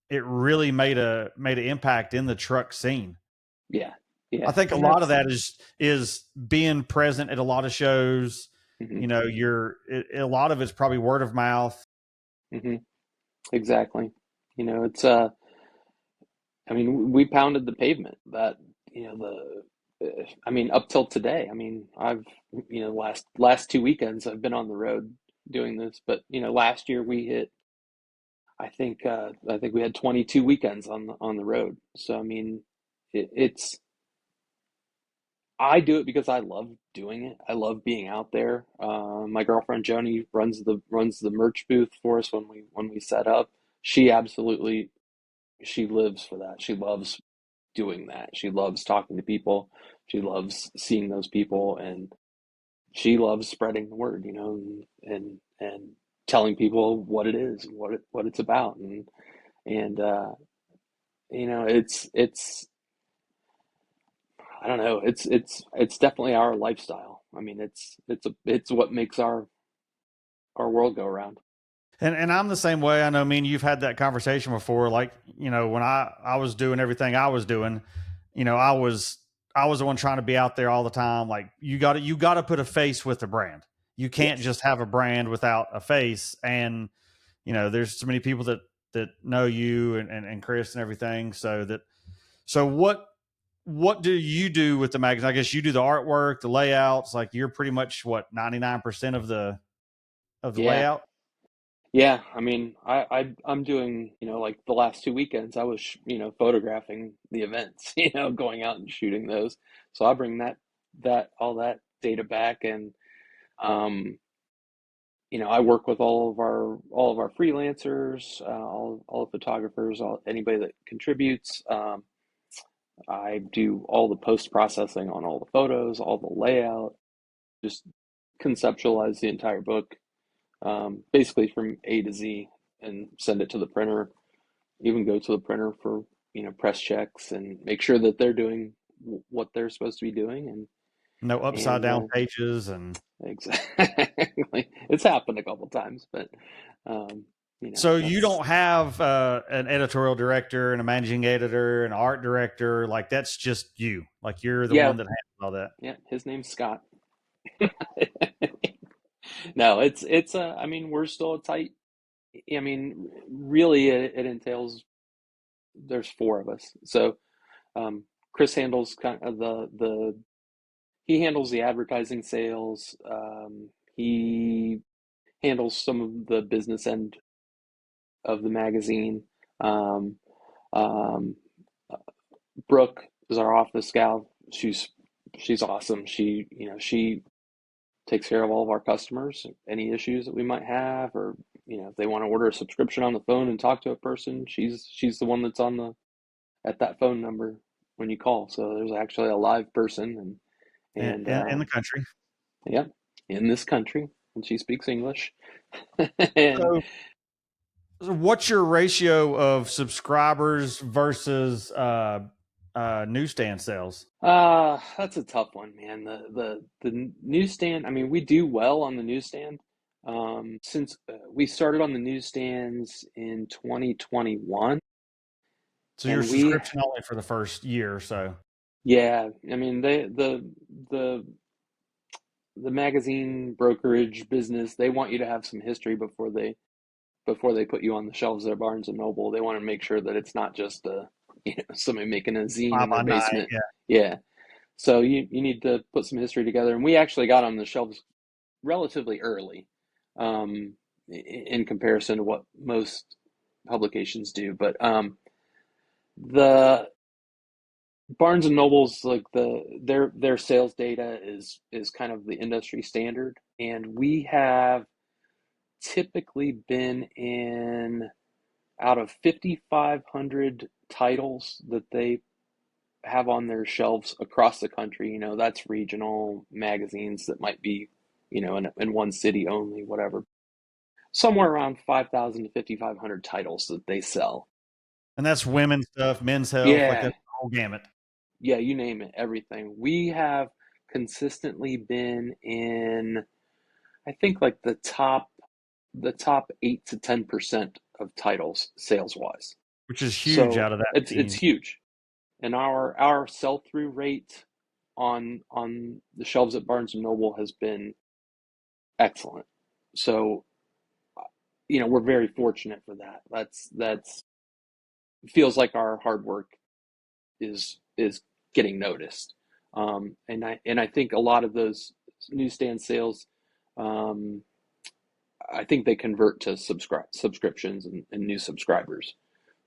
really made an impact in the truck scene. yeah, I yeah, think a and lot of that's that is being present at a lot of shows. hmm You know, a lot of it's probably word of mouth. hmm exactly. It's I mean, we pounded the pavement. That I mean, up till today. I mean, I've last 2 weekends I've been on the road doing this, but last year we hit. I think we had 22 weekends on the road. So I mean, it's I do it because I love doing it. I love being out there. My girlfriend Joni runs the merch booth for us when we set up. She absolutely she lives for that. She loves doing that. She loves talking to people. She loves seeing those people, and she loves spreading the word, and telling people what it is, and what it's about, and it's I don't know, it's definitely our lifestyle. I mean, it's what makes our world go around. And I'm the same way. I know, me and you've had that conversation before. Like, when I was doing everything I was doing, I was the one trying to be out there all the time. Like, you got to put a face with the brand. You can't Yes. just have a brand without a face. And there's so many people that know you and Chris and everything. So what do you do with the magazine? I guess you do the artwork, the layouts. Like, you're pretty much what 99% of the Yeah. layout. Yeah, I mean, I'm doing, like the last 2 weekends, I was, photographing the events, going out and shooting those. So I bring all that data back, and um, I work with all of our freelancers, all the photographers, anybody that contributes. I do all the post processing on all the photos, all the layout, just conceptualize the entire book, basically from A to Z, and send it to the printer. Even go to the printer for press checks and make sure that they're doing what they're supposed to be doing, No upside and down pages and exactly. It's happened a couple times, but um, so you that's don't have an editorial director and a managing editor and art director. Like, that's just you. Like, you're the yeah, one that handles all that. yeah. His name's Scott. No, it's I mean, we're still a tight. I mean, really, it entails. There's four of us, so Chris handles kind of the he handles the advertising sales. He handles some of the business end of the magazine. Um, um, Brooke is our office gal. She's awesome. She takes care of all of our customers. Any issues that we might have, or if they want to order a subscription on the phone and talk to a person, she's the one that's on the at that phone number when you call. So there's actually a live person, in, and in, in the country. yeah, in this country, and she speaks English. And So what's your ratio of subscribers versus newsstand sales? that's a tough one, man. The newsstand, I mean, we do well on the newsstand. Since we started on the newsstands in 2021, So your and we subscription only for the first year or so. yeah, I mean, the the magazine brokerage business, they want you to have some history before they put you on the shelves at Barnes and Noble. They want to make sure that it's not just somebody making a zine Fly in their by night. basement. Yeah. Yeah. So you need to put some history together, and we actually got on the shelves relatively early, in comparison to what most publications do. But the Barnes and Nobles, like their sales data is kind of the industry standard, and we have typically been in out of 5,500 titles that they have on their shelves across the country. That's regional magazines that might be, in one city only, whatever. Somewhere around 5,000 to 5,500 titles that they sell. And that's women's stuff, men's health, like Yeah, that whole gamut. yeah, you name it, everything. We have consistently been in, I think, like the top 8 to 10% of titles sales wise. Which is huge So out of that it's team. huge. And our sell through rate on the shelves at Barnes and Noble has been excellent. So we're very fortunate for that. That's feels like our hard work is getting noticed. And I think a lot of those newsstand sales, um, I think they convert to subscriptions and new subscribers.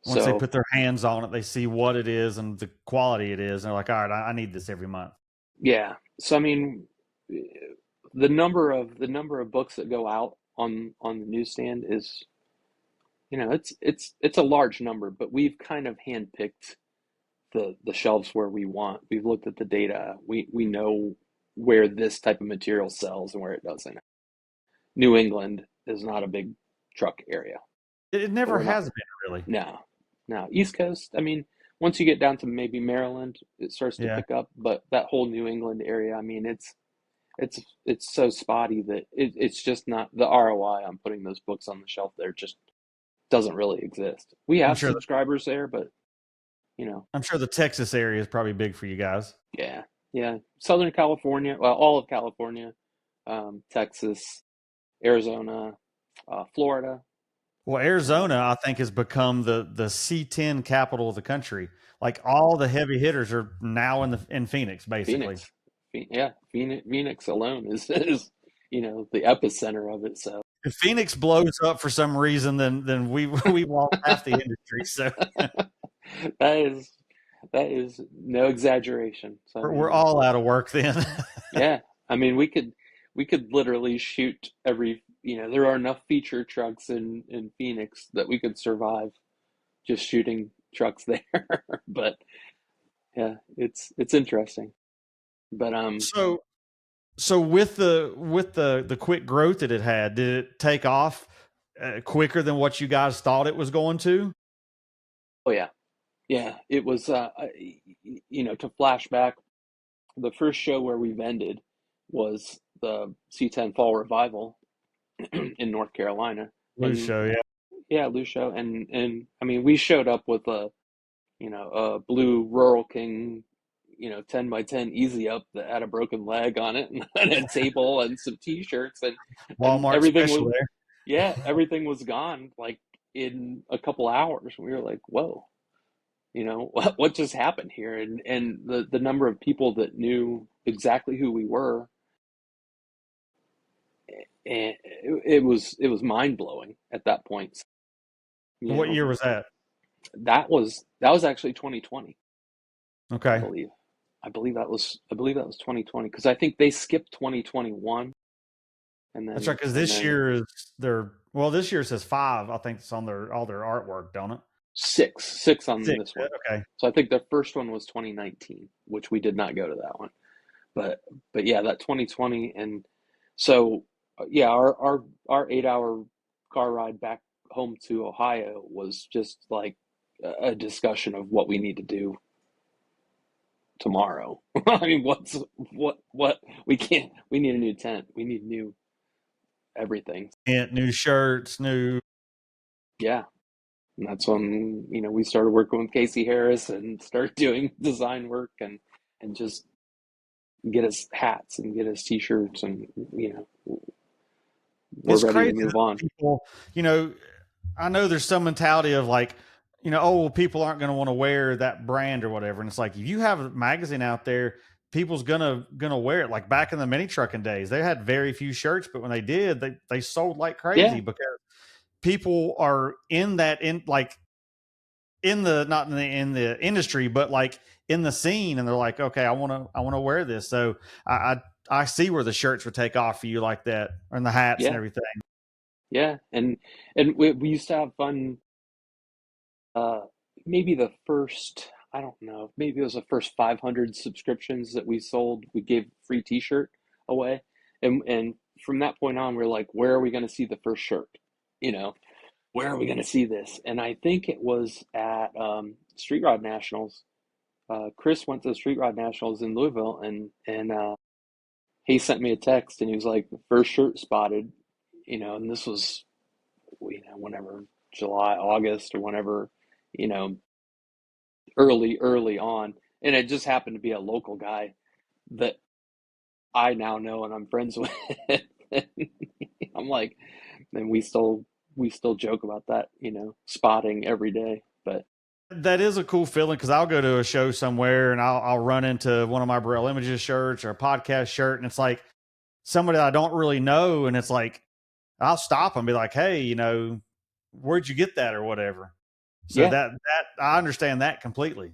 Once they So put their hands on it, they see what it is and the quality it is, and they're like, all right, I need this every month. yeah, so I mean, the number of books that go out on the newsstand is, it's a large number, but we've kind of handpicked the shelves where we want. We've looked at the data. We know where this type of material sells and where it doesn't. New England is not a big truck area, It so never we're not. has been really. No, no. East Coast. I mean, once you get down to maybe Maryland, it starts to Yeah. pick up. But that whole New England area, I mean, it's so spotty that it's just not the ROI on putting those books on the shelf there just doesn't really exist. We I'm have sure. subscribers there, but you know, I'm sure the Texas area is probably big for you guys. yeah, yeah. Southern California, well, all of California, Texas, Arizona, Florida. Well, Uh, Arizona, I think, has become the C10 capital of the country. Like all the heavy hitters are now in Phoenix, basically. Phoenix, yeah, Phoenix alone is the epicenter of it. So If Phoenix blows up for some reason, then we we've lost half the industry. So that is that is no exaggeration. So I we're mean, all out of work then. yeah, I mean we could literally shoot every. There are enough feature trucks in Phoenix that we could survive just shooting trucks there. But yeah, it's interesting. But so so with the quick growth that it had, did it take off quicker than what you guys thought it was going to? oh yeah, yeah, it was to flashback, the first show where we vended was the C10 Fall Revival in North Carolina. Blue And show, yeah. yeah, Lucio, and I mean we showed up with a blue Rural King, 10 by 10 easy up that had a broken leg on it and a table and some t-shirts and Walmart everything was, special there. yeah, everything was gone like in a couple hours. We were like, whoa, what just happened here? And the number of people that knew exactly who we were, and it was mind blowing at that point. You What know, year was that? that was actually 2020, I Okay. believe. I believe that was 2020 because I think they skipped 2021 and That's right, then because and this then year is their well, this year says five. I think it's on their all their artwork, don't it? six on Six. this one. Okay. So I think the first one was 2019, which we did not go to that one. But yeah, that 2020. And so yeah, our 8 hour car ride back home to Ohio was just like a discussion of what we need to do tomorrow. I mean, what we can't. We need a new tent. We need new everything. And new shirts, new. Yeah, and that's when we started working with Casey Harris and started doing design work and just get us hats and get us t-shirts and we're It's ready crazy to move that on. people, you know, I know there's some mentality of like, oh, well, people aren't going to want to wear that brand or whatever. And it's like, if you have a magazine out there, people's gonna wear it. Like back in the mini trucking days, they had very few shirts, but when they did, they sold like Yeah, crazy because people are in that in like in the not in the industry, but like in the scene, and they're like, okay, I want to wear this. So I, I see where the shirts would take off for you like that, and the hats and yeah, everything. yeah. And we used to have fun. Uh, maybe the first, I don't know, maybe it was the first 500 subscriptions that we sold. We gave free T-shirt away, and from that point on, we're like, where are we going to see the first shirt? You know, where are we going to see this? And I think it was at Street Rod Nationals. Chris went to the Street Rod Nationals in Louisville, and he sent me a text, and he was like, first shirt spotted, and this was, whenever, July, August, or whenever, you know, early on. And it just happened to be a local guy that I now know and I'm friends with. I'm like, and we still joke about that, spotting every day. But That is a cool feeling because I'll go to a show somewhere and I'll run into one of my Braille Images shirts or a podcast shirt, and it's like somebody I don't really know, and it's like I'll stop and be like, "Hey, where'd you get that or whatever." So yeah, that I understand that completely.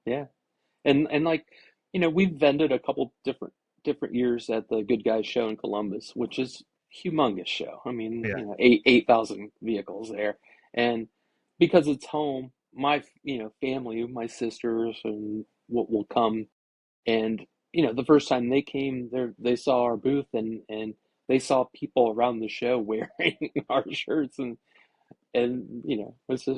yeah. And like, we've vended a couple different years at the Good Guys show in Columbus, which is humongous show. I mean, Yeah. 8,000 vehicles there. And because it's home, my, family, my sisters and what will come, and the first time they came there, they saw our booth, and they saw people around the show wearing our shirts, and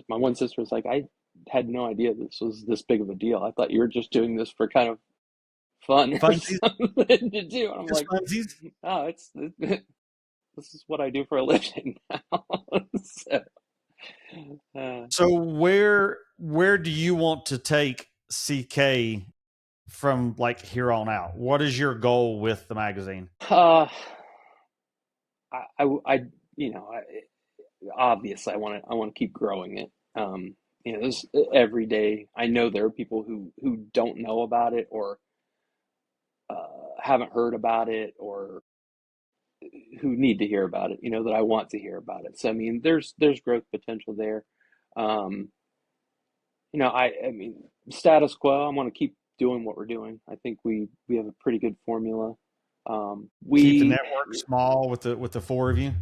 my one sister was like, I had no idea this was this big of a deal. I thought you were just doing this for kind of fun or Funsies, something to do. And I'm just like, funsies. oh, this is what I do for a living now. So, uh, So where do you want to take CK from like here on out? What is your goal with the magazine? uh, I obviously I want to keep growing it. This every day. I know there are people who don't know about it, or haven't heard about it, or who need to hear about it. That I want to hear about it. So I mean, there's growth potential there. Um, I mean, status quo. I want to keep doing what we're doing. I think we have a pretty good formula. Keep the We network small with the four of you.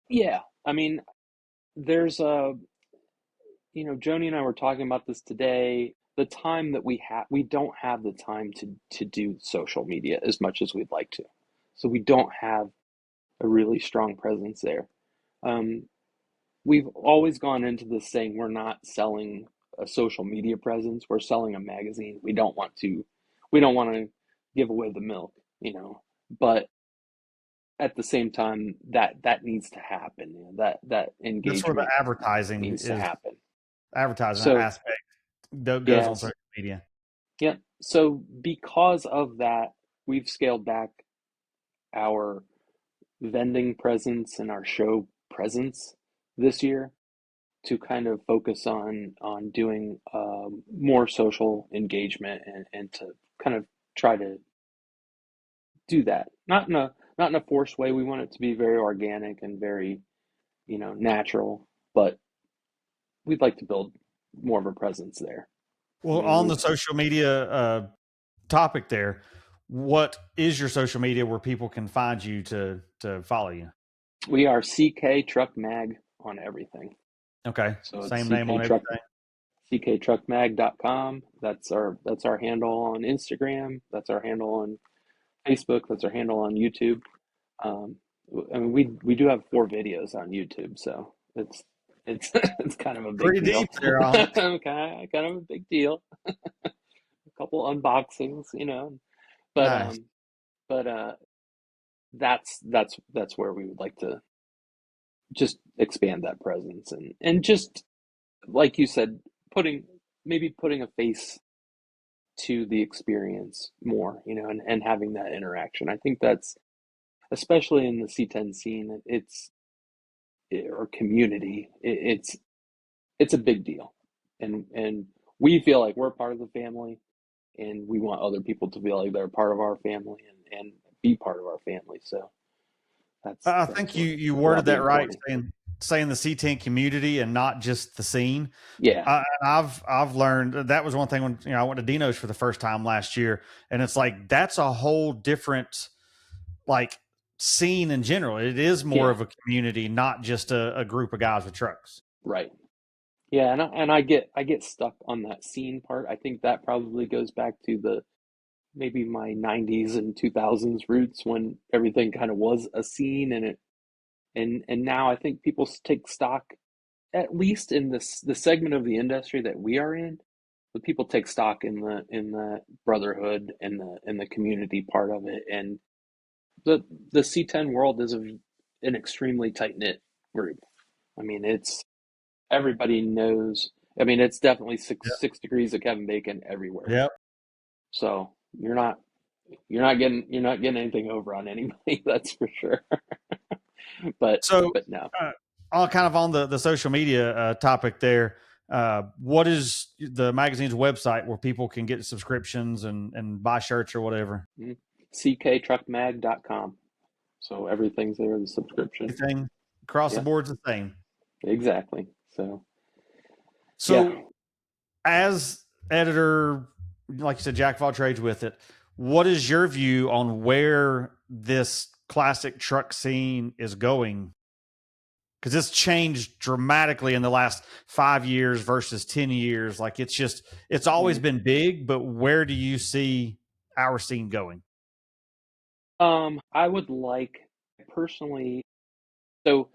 Yeah. I mean, there's a Joni and I were talking about this today. The time that we don't have the time to do social media as much as we'd like to. So we don't have a really strong presence there. Um, we've always gone into this saying we're not selling a social media presence, we're selling a magazine. We don't want to give away the milk, but at the same time, that needs to happen. That That's where the engagement advertising needs to is. happen. Advertising So aspect goes on yes, social media. yeah. So because of that, we've scaled back our vending presence and our show presence this year to kind of focus on doing more social engagement, and to kind of try to do that, not in a forced way. We want it to be very organic and very, natural, but we'd like to build more of a presence there. I Well, mean, on the social media topic there, what is your social media where people can find you to follow you? we are CK Truck Mag on everything. Okay, So it's same name on everything. cktruckmag.com. That's our handle on Instagram. That's our handle on Facebook. That's our handle on YouTube. Um, I mean, we do have 4 videos on YouTube, so it's it's kind of a big Pretty deep deal. there on it. Kind of a big deal. A couple unboxings, but Nice. um, but that's where we would like to just expand that presence, and just like you said, putting a face to the experience more, and having that interaction. I think that's, especially in the C10 scene, or community, it's a big deal, and we feel like we're part of the family, and we want other people to feel like they're part of our family, and be part of our family. So that's I that's think what you that'll worded be that right, important. saying the C10 community and not just the scene. Yeah, I've learned that was one thing when I went to Dino's for the first time last year, and it's like that's a whole different like scene in general. It is more yeah, of a community, not just a group of guys with trucks. right. Yeah, and I get stuck on that scene part. I think that probably goes back to the maybe my 90s and 2000s roots, when everything kind of was a scene, and now I think people take stock at least in this the segment of the industry that we are in, the people take stock in the brotherhood and the community part of it, and the C10 world is an extremely tight knit group. I mean, it's everybody knows. I mean, it's definitely six degrees of Kevin Bacon everywhere. Yep. So you're not getting anything over on anybody. That's for sure. but So, but no. all kind of on the social media topic there. What is the magazine's website where people can get subscriptions and buy shirts or whatever? CKTruckMag.com. So everything's there, the subscription. Everything across the Yeah, board's the same. exactly. So yeah. So, as editor, like you said, jack of all trades with it, what is your view on where this classic truck scene is going? Because it's changed dramatically in the last 5 years versus 10 years. Like it's always Mm. been big, but where do you see our scene going? I would like personally, so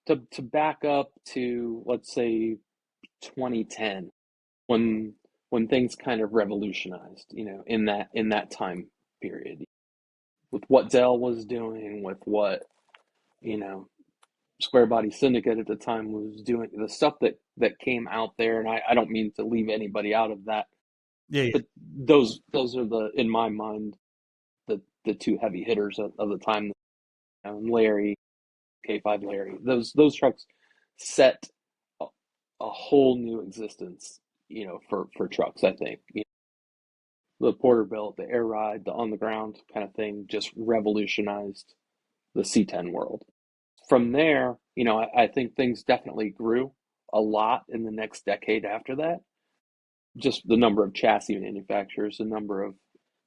to back up to, let's say, 2010, when things kind of revolutionized, in that time period, with what Dell was doing, with what, you know, Square Body Syndicate at the time was doing, the stuff that came out there, and I don't mean to leave anybody out of that, Yeah, yeah, but those are in my mind, the two heavy hitters of the time. Larry, K5 Larry, those trucks set a, a whole new existence, for trucks. I think, the Porterbuilt, the air ride, the on the ground kind of thing just revolutionized the C10 world. From there, I think things definitely grew a lot in the next decade after that. Just the number of chassis manufacturers, the number of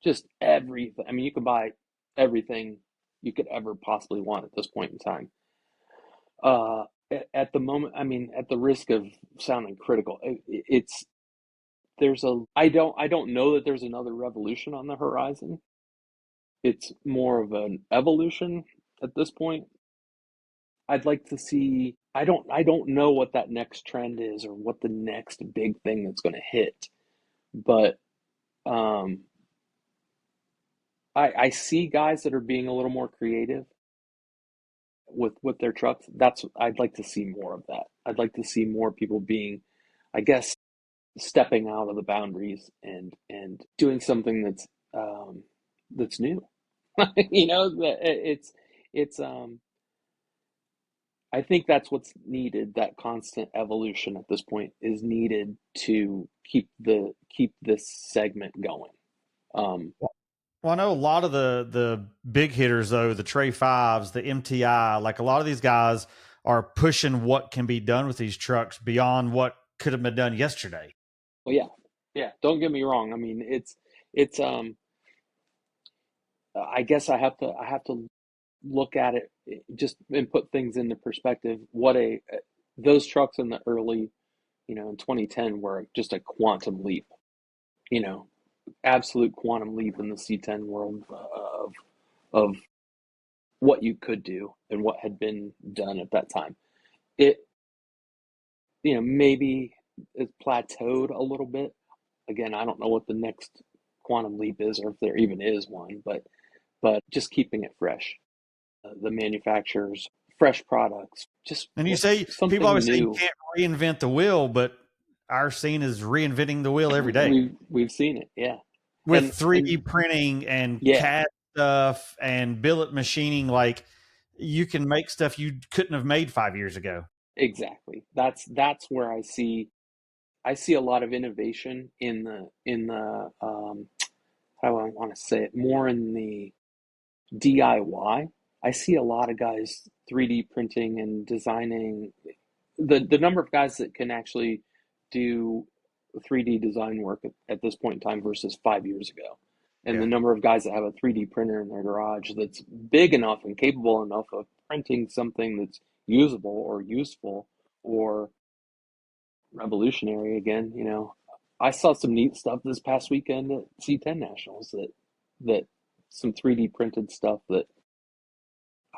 just everything. I mean, you could buy everything you could ever possibly want at this point in time. At the moment, I mean, at the risk of sounding critical, it's there's a I don't know that there's another revolution on the horizon. It's more of an evolution at this point. I'd like to see. I don't know what that next trend is or what the next big thing that's going to hit, but um, I see guys that are being a little more creative with their trucks. I'd like to see more of that. I'd like to see more people being, I guess, stepping out of the boundaries and doing something that's new. It's I think that's what's needed. That constant evolution at this point is needed to keep this segment going. Um, Well, I know a lot of the big hitters though, the Trey Fives, the MTI, like a lot of these guys are pushing what can be done with these trucks beyond what could have been done yesterday. well, yeah, yeah. Don't get me wrong. I mean, it's. I guess I have to look at it, just and put things into perspective. Those trucks in the early, in 2010 were just a quantum leap. You know, absolute quantum leap in the C10 world, of what you could do and what had been done at that time. It, maybe it plateaued a little bit. Again, I don't know what the next quantum leap is, or if there even is one, but just keeping it fresh. The manufacturers, fresh products, just And you say people something always say you new. can't reinvent the wheel, but our scene is reinventing the wheel every day We've seen it, yeah, with and 3D printing and yeah, CAD stuff and billet machining. Like you can make stuff you couldn't have made 5 years ago. exactly. That's where I see a lot of innovation in the how I want to say it, more in the DIY. I see a lot of guys 3D printing and designing. The number of guys that can actually do 3D design work at this point in time versus 5 years ago, and the Yeah. number of guys that have a 3D printer in their garage that's big enough and capable enough of printing something that's usable or useful or revolutionary again. I saw some neat stuff this past weekend at C10 Nationals, that some 3D printed stuff that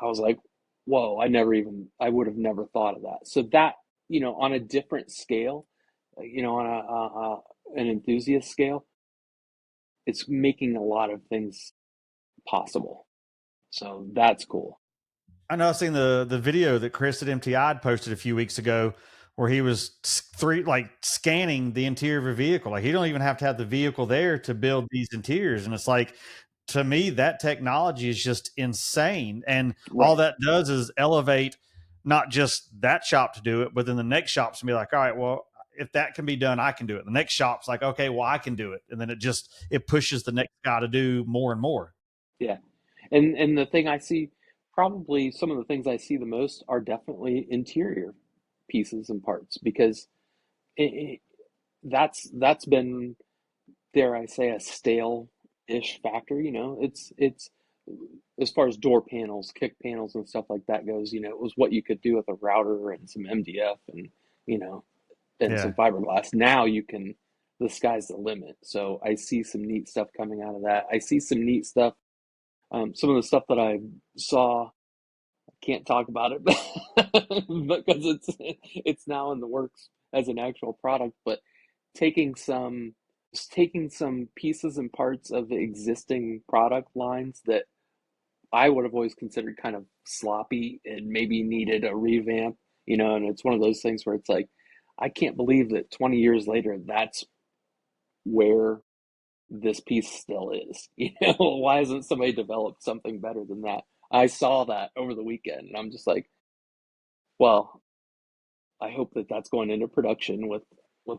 I was like, whoa, I would have never thought of that. So on a different scale, on an enthusiast scale, it's making a lot of things possible. So that's cool. I know I've seen the video that Chris at MTI posted a few weeks ago where he was scanning the interior of a vehicle. Like he don't even have to have the vehicle there to build these interiors. And it's like, to me, that technology is just insane. And all Right. that does is elevate not just that shop to do it, but then the next shop's gonna be like, all right, well, if that can be done, I can do it. The next shop's like, okay, well, I can do it. And then it pushes the next guy to do more and more. Yeah. And the thing I see, probably some of the things I see the most are definitely interior pieces and parts because it, that's been, dare I say, a stale-ish factor. It's as far as door panels, kick panels, and stuff like that goes. It was what you could do with a router and some MDF and you know and some Yeah. fiberglass. Now you can, the sky's the limit. So I see some neat stuff coming out of that. I see some neat stuff. Some of the stuff that I saw, I can't talk about it because it's now in the works as an actual product. But taking some taking some pieces and parts of the existing product lines that I would have always considered kind of sloppy and maybe needed a revamp, and it's one of those things where it's like, I can't believe that 20 years later, that's where this piece still is. Why hasn't somebody developed something better than that? I saw that over the weekend, and I'm just like, well, I hope that that's going into production with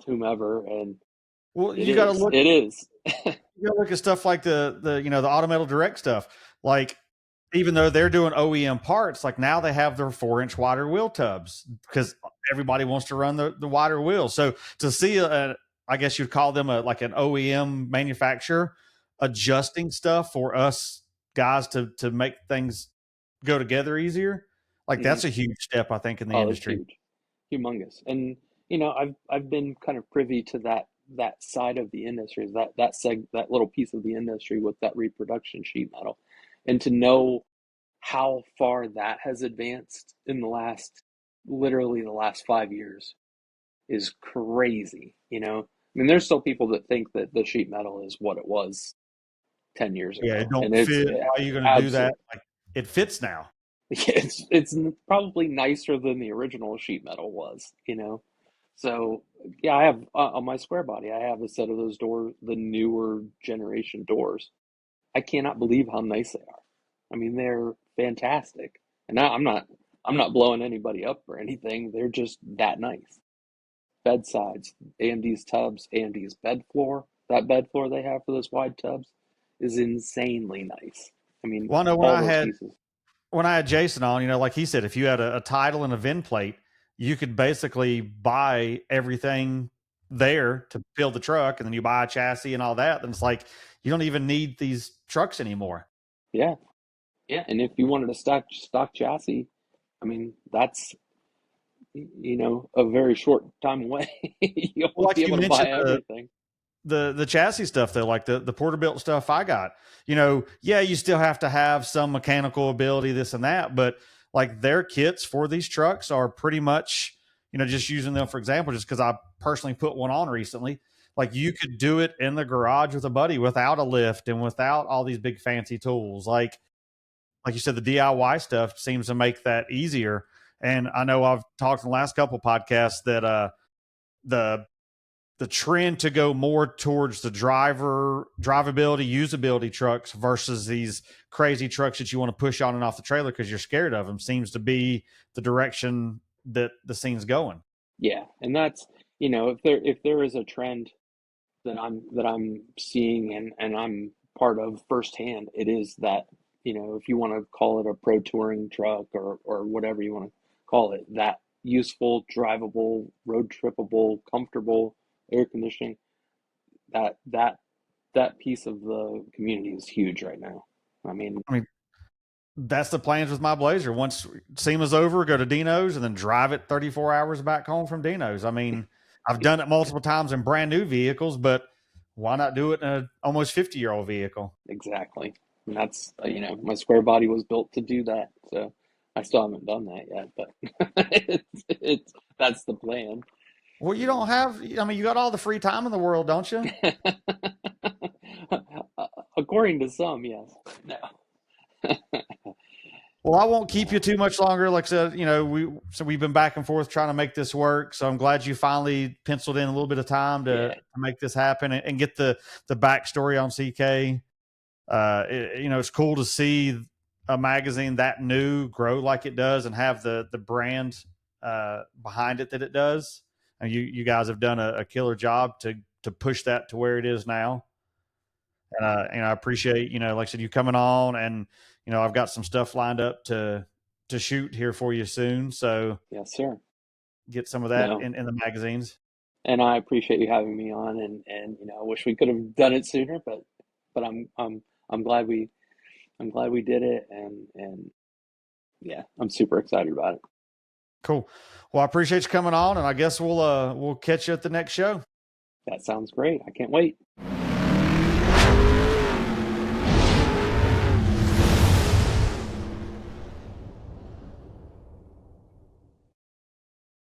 whomever, and Well, it is. It is. you gotta look at stuff like the automotive direct stuff. Like, even though they're doing OEM parts, like now they have their 4-inch wider wheel tubs because everybody wants to run the wider wheels. So to see I guess you'd call them like an OEM manufacturer adjusting stuff for us guys to make things go together easier. Like Mhm. that's a huge step, I think, in the Oh, it's industry. huge, humongous. And I've been kind of privy to that side of the industry, that little piece of the industry with that reproduction sheet metal, and to know how far that has advanced in literally the last 5 years is crazy. I mean, there's still people that think that the sheet metal is what it was 10 years Yeah, it ago, and don't it's fit. Why are you going to do that? absolutely, Like it fits now. it's probably nicer than the original sheet metal was. So yeah, I have on my square body, I have a set of those doors, the newer generation doors. I cannot believe how nice they are. I mean, they're fantastic. And I'm not blowing anybody up or anything. They're just that nice. Bedsides, AMD's tubs, AMD's bed floor. That bed floor they have for those wide tubs is insanely nice. I mean, Well, I know all those pieces. when I had Jason on, like he said, if you had a title and a VIN plate, you could basically buy everything there to build the truck, and then you buy a chassis and all that. Then it's like you don't even need these trucks anymore. Yeah, yeah. And if you wanted a stock chassis, I mean, that's a very short time away. Well, You'll like be you able to mentioned, buy everything. the chassis stuff though, like the Porterbuilt stuff I got, yeah, you still have to have some mechanical ability, this and that, but like their kits for these trucks are pretty much, just using them for example, just because I personally put one on recently. Like you could do it in the garage with a buddy without a lift and without all these big fancy tools. Like you said, the DIY stuff seems to make that easier. And I know I've talked in the last couple podcasts that the the trend to go more towards the drivability, usability trucks versus these crazy trucks that you want to push on and off the trailer because you're scared of them seems to be the direction that the scene's going. Yeah, and that's, if there is a trend that I'm seeing and I'm part of firsthand, it is that, if you want to call it a pro touring truck or whatever you want to call it, that useful, drivable, road trippable, comfortable air conditioning, that that that piece of the community is huge right now. I mean, I mean, that's the plans with my Blazer. Once SEMA's over, go to Dino's and then drive it 34 hours back home from Dino's. I mean, I've done it multiple times in brand new vehicles, but why not do it in a almost 50-year-old vehicle? exactly. And that's, my square body was built to do that. So I still haven't done that yet, but it's that's the plan, Well, you you don't know. have, I mean, you got all the free time in the world, don't you? According to some, yes. No. Well, I won't keep you No. too much longer. Like I said, we've been back and forth trying to make this work. So I'm glad you finally penciled in a little bit of time to Yeah. make this happen and get the backstory on CK. It's cool to see a magazine that new grow like it does and have the brand behind it that it does. And you guys have done a killer job to push that to where it is now. And I appreciate, like I said, you coming on, and I've got some stuff lined up to shoot here for you soon. So Yes, sir. get some of that No. in the magazines. And I appreciate you having me on, and I wish we could have done it sooner, but I'm glad we did it, and yeah, I'm super excited about it. Cool. Well, I appreciate you coming on, and I guess we'll catch you at the next show. That sounds great. I can't wait.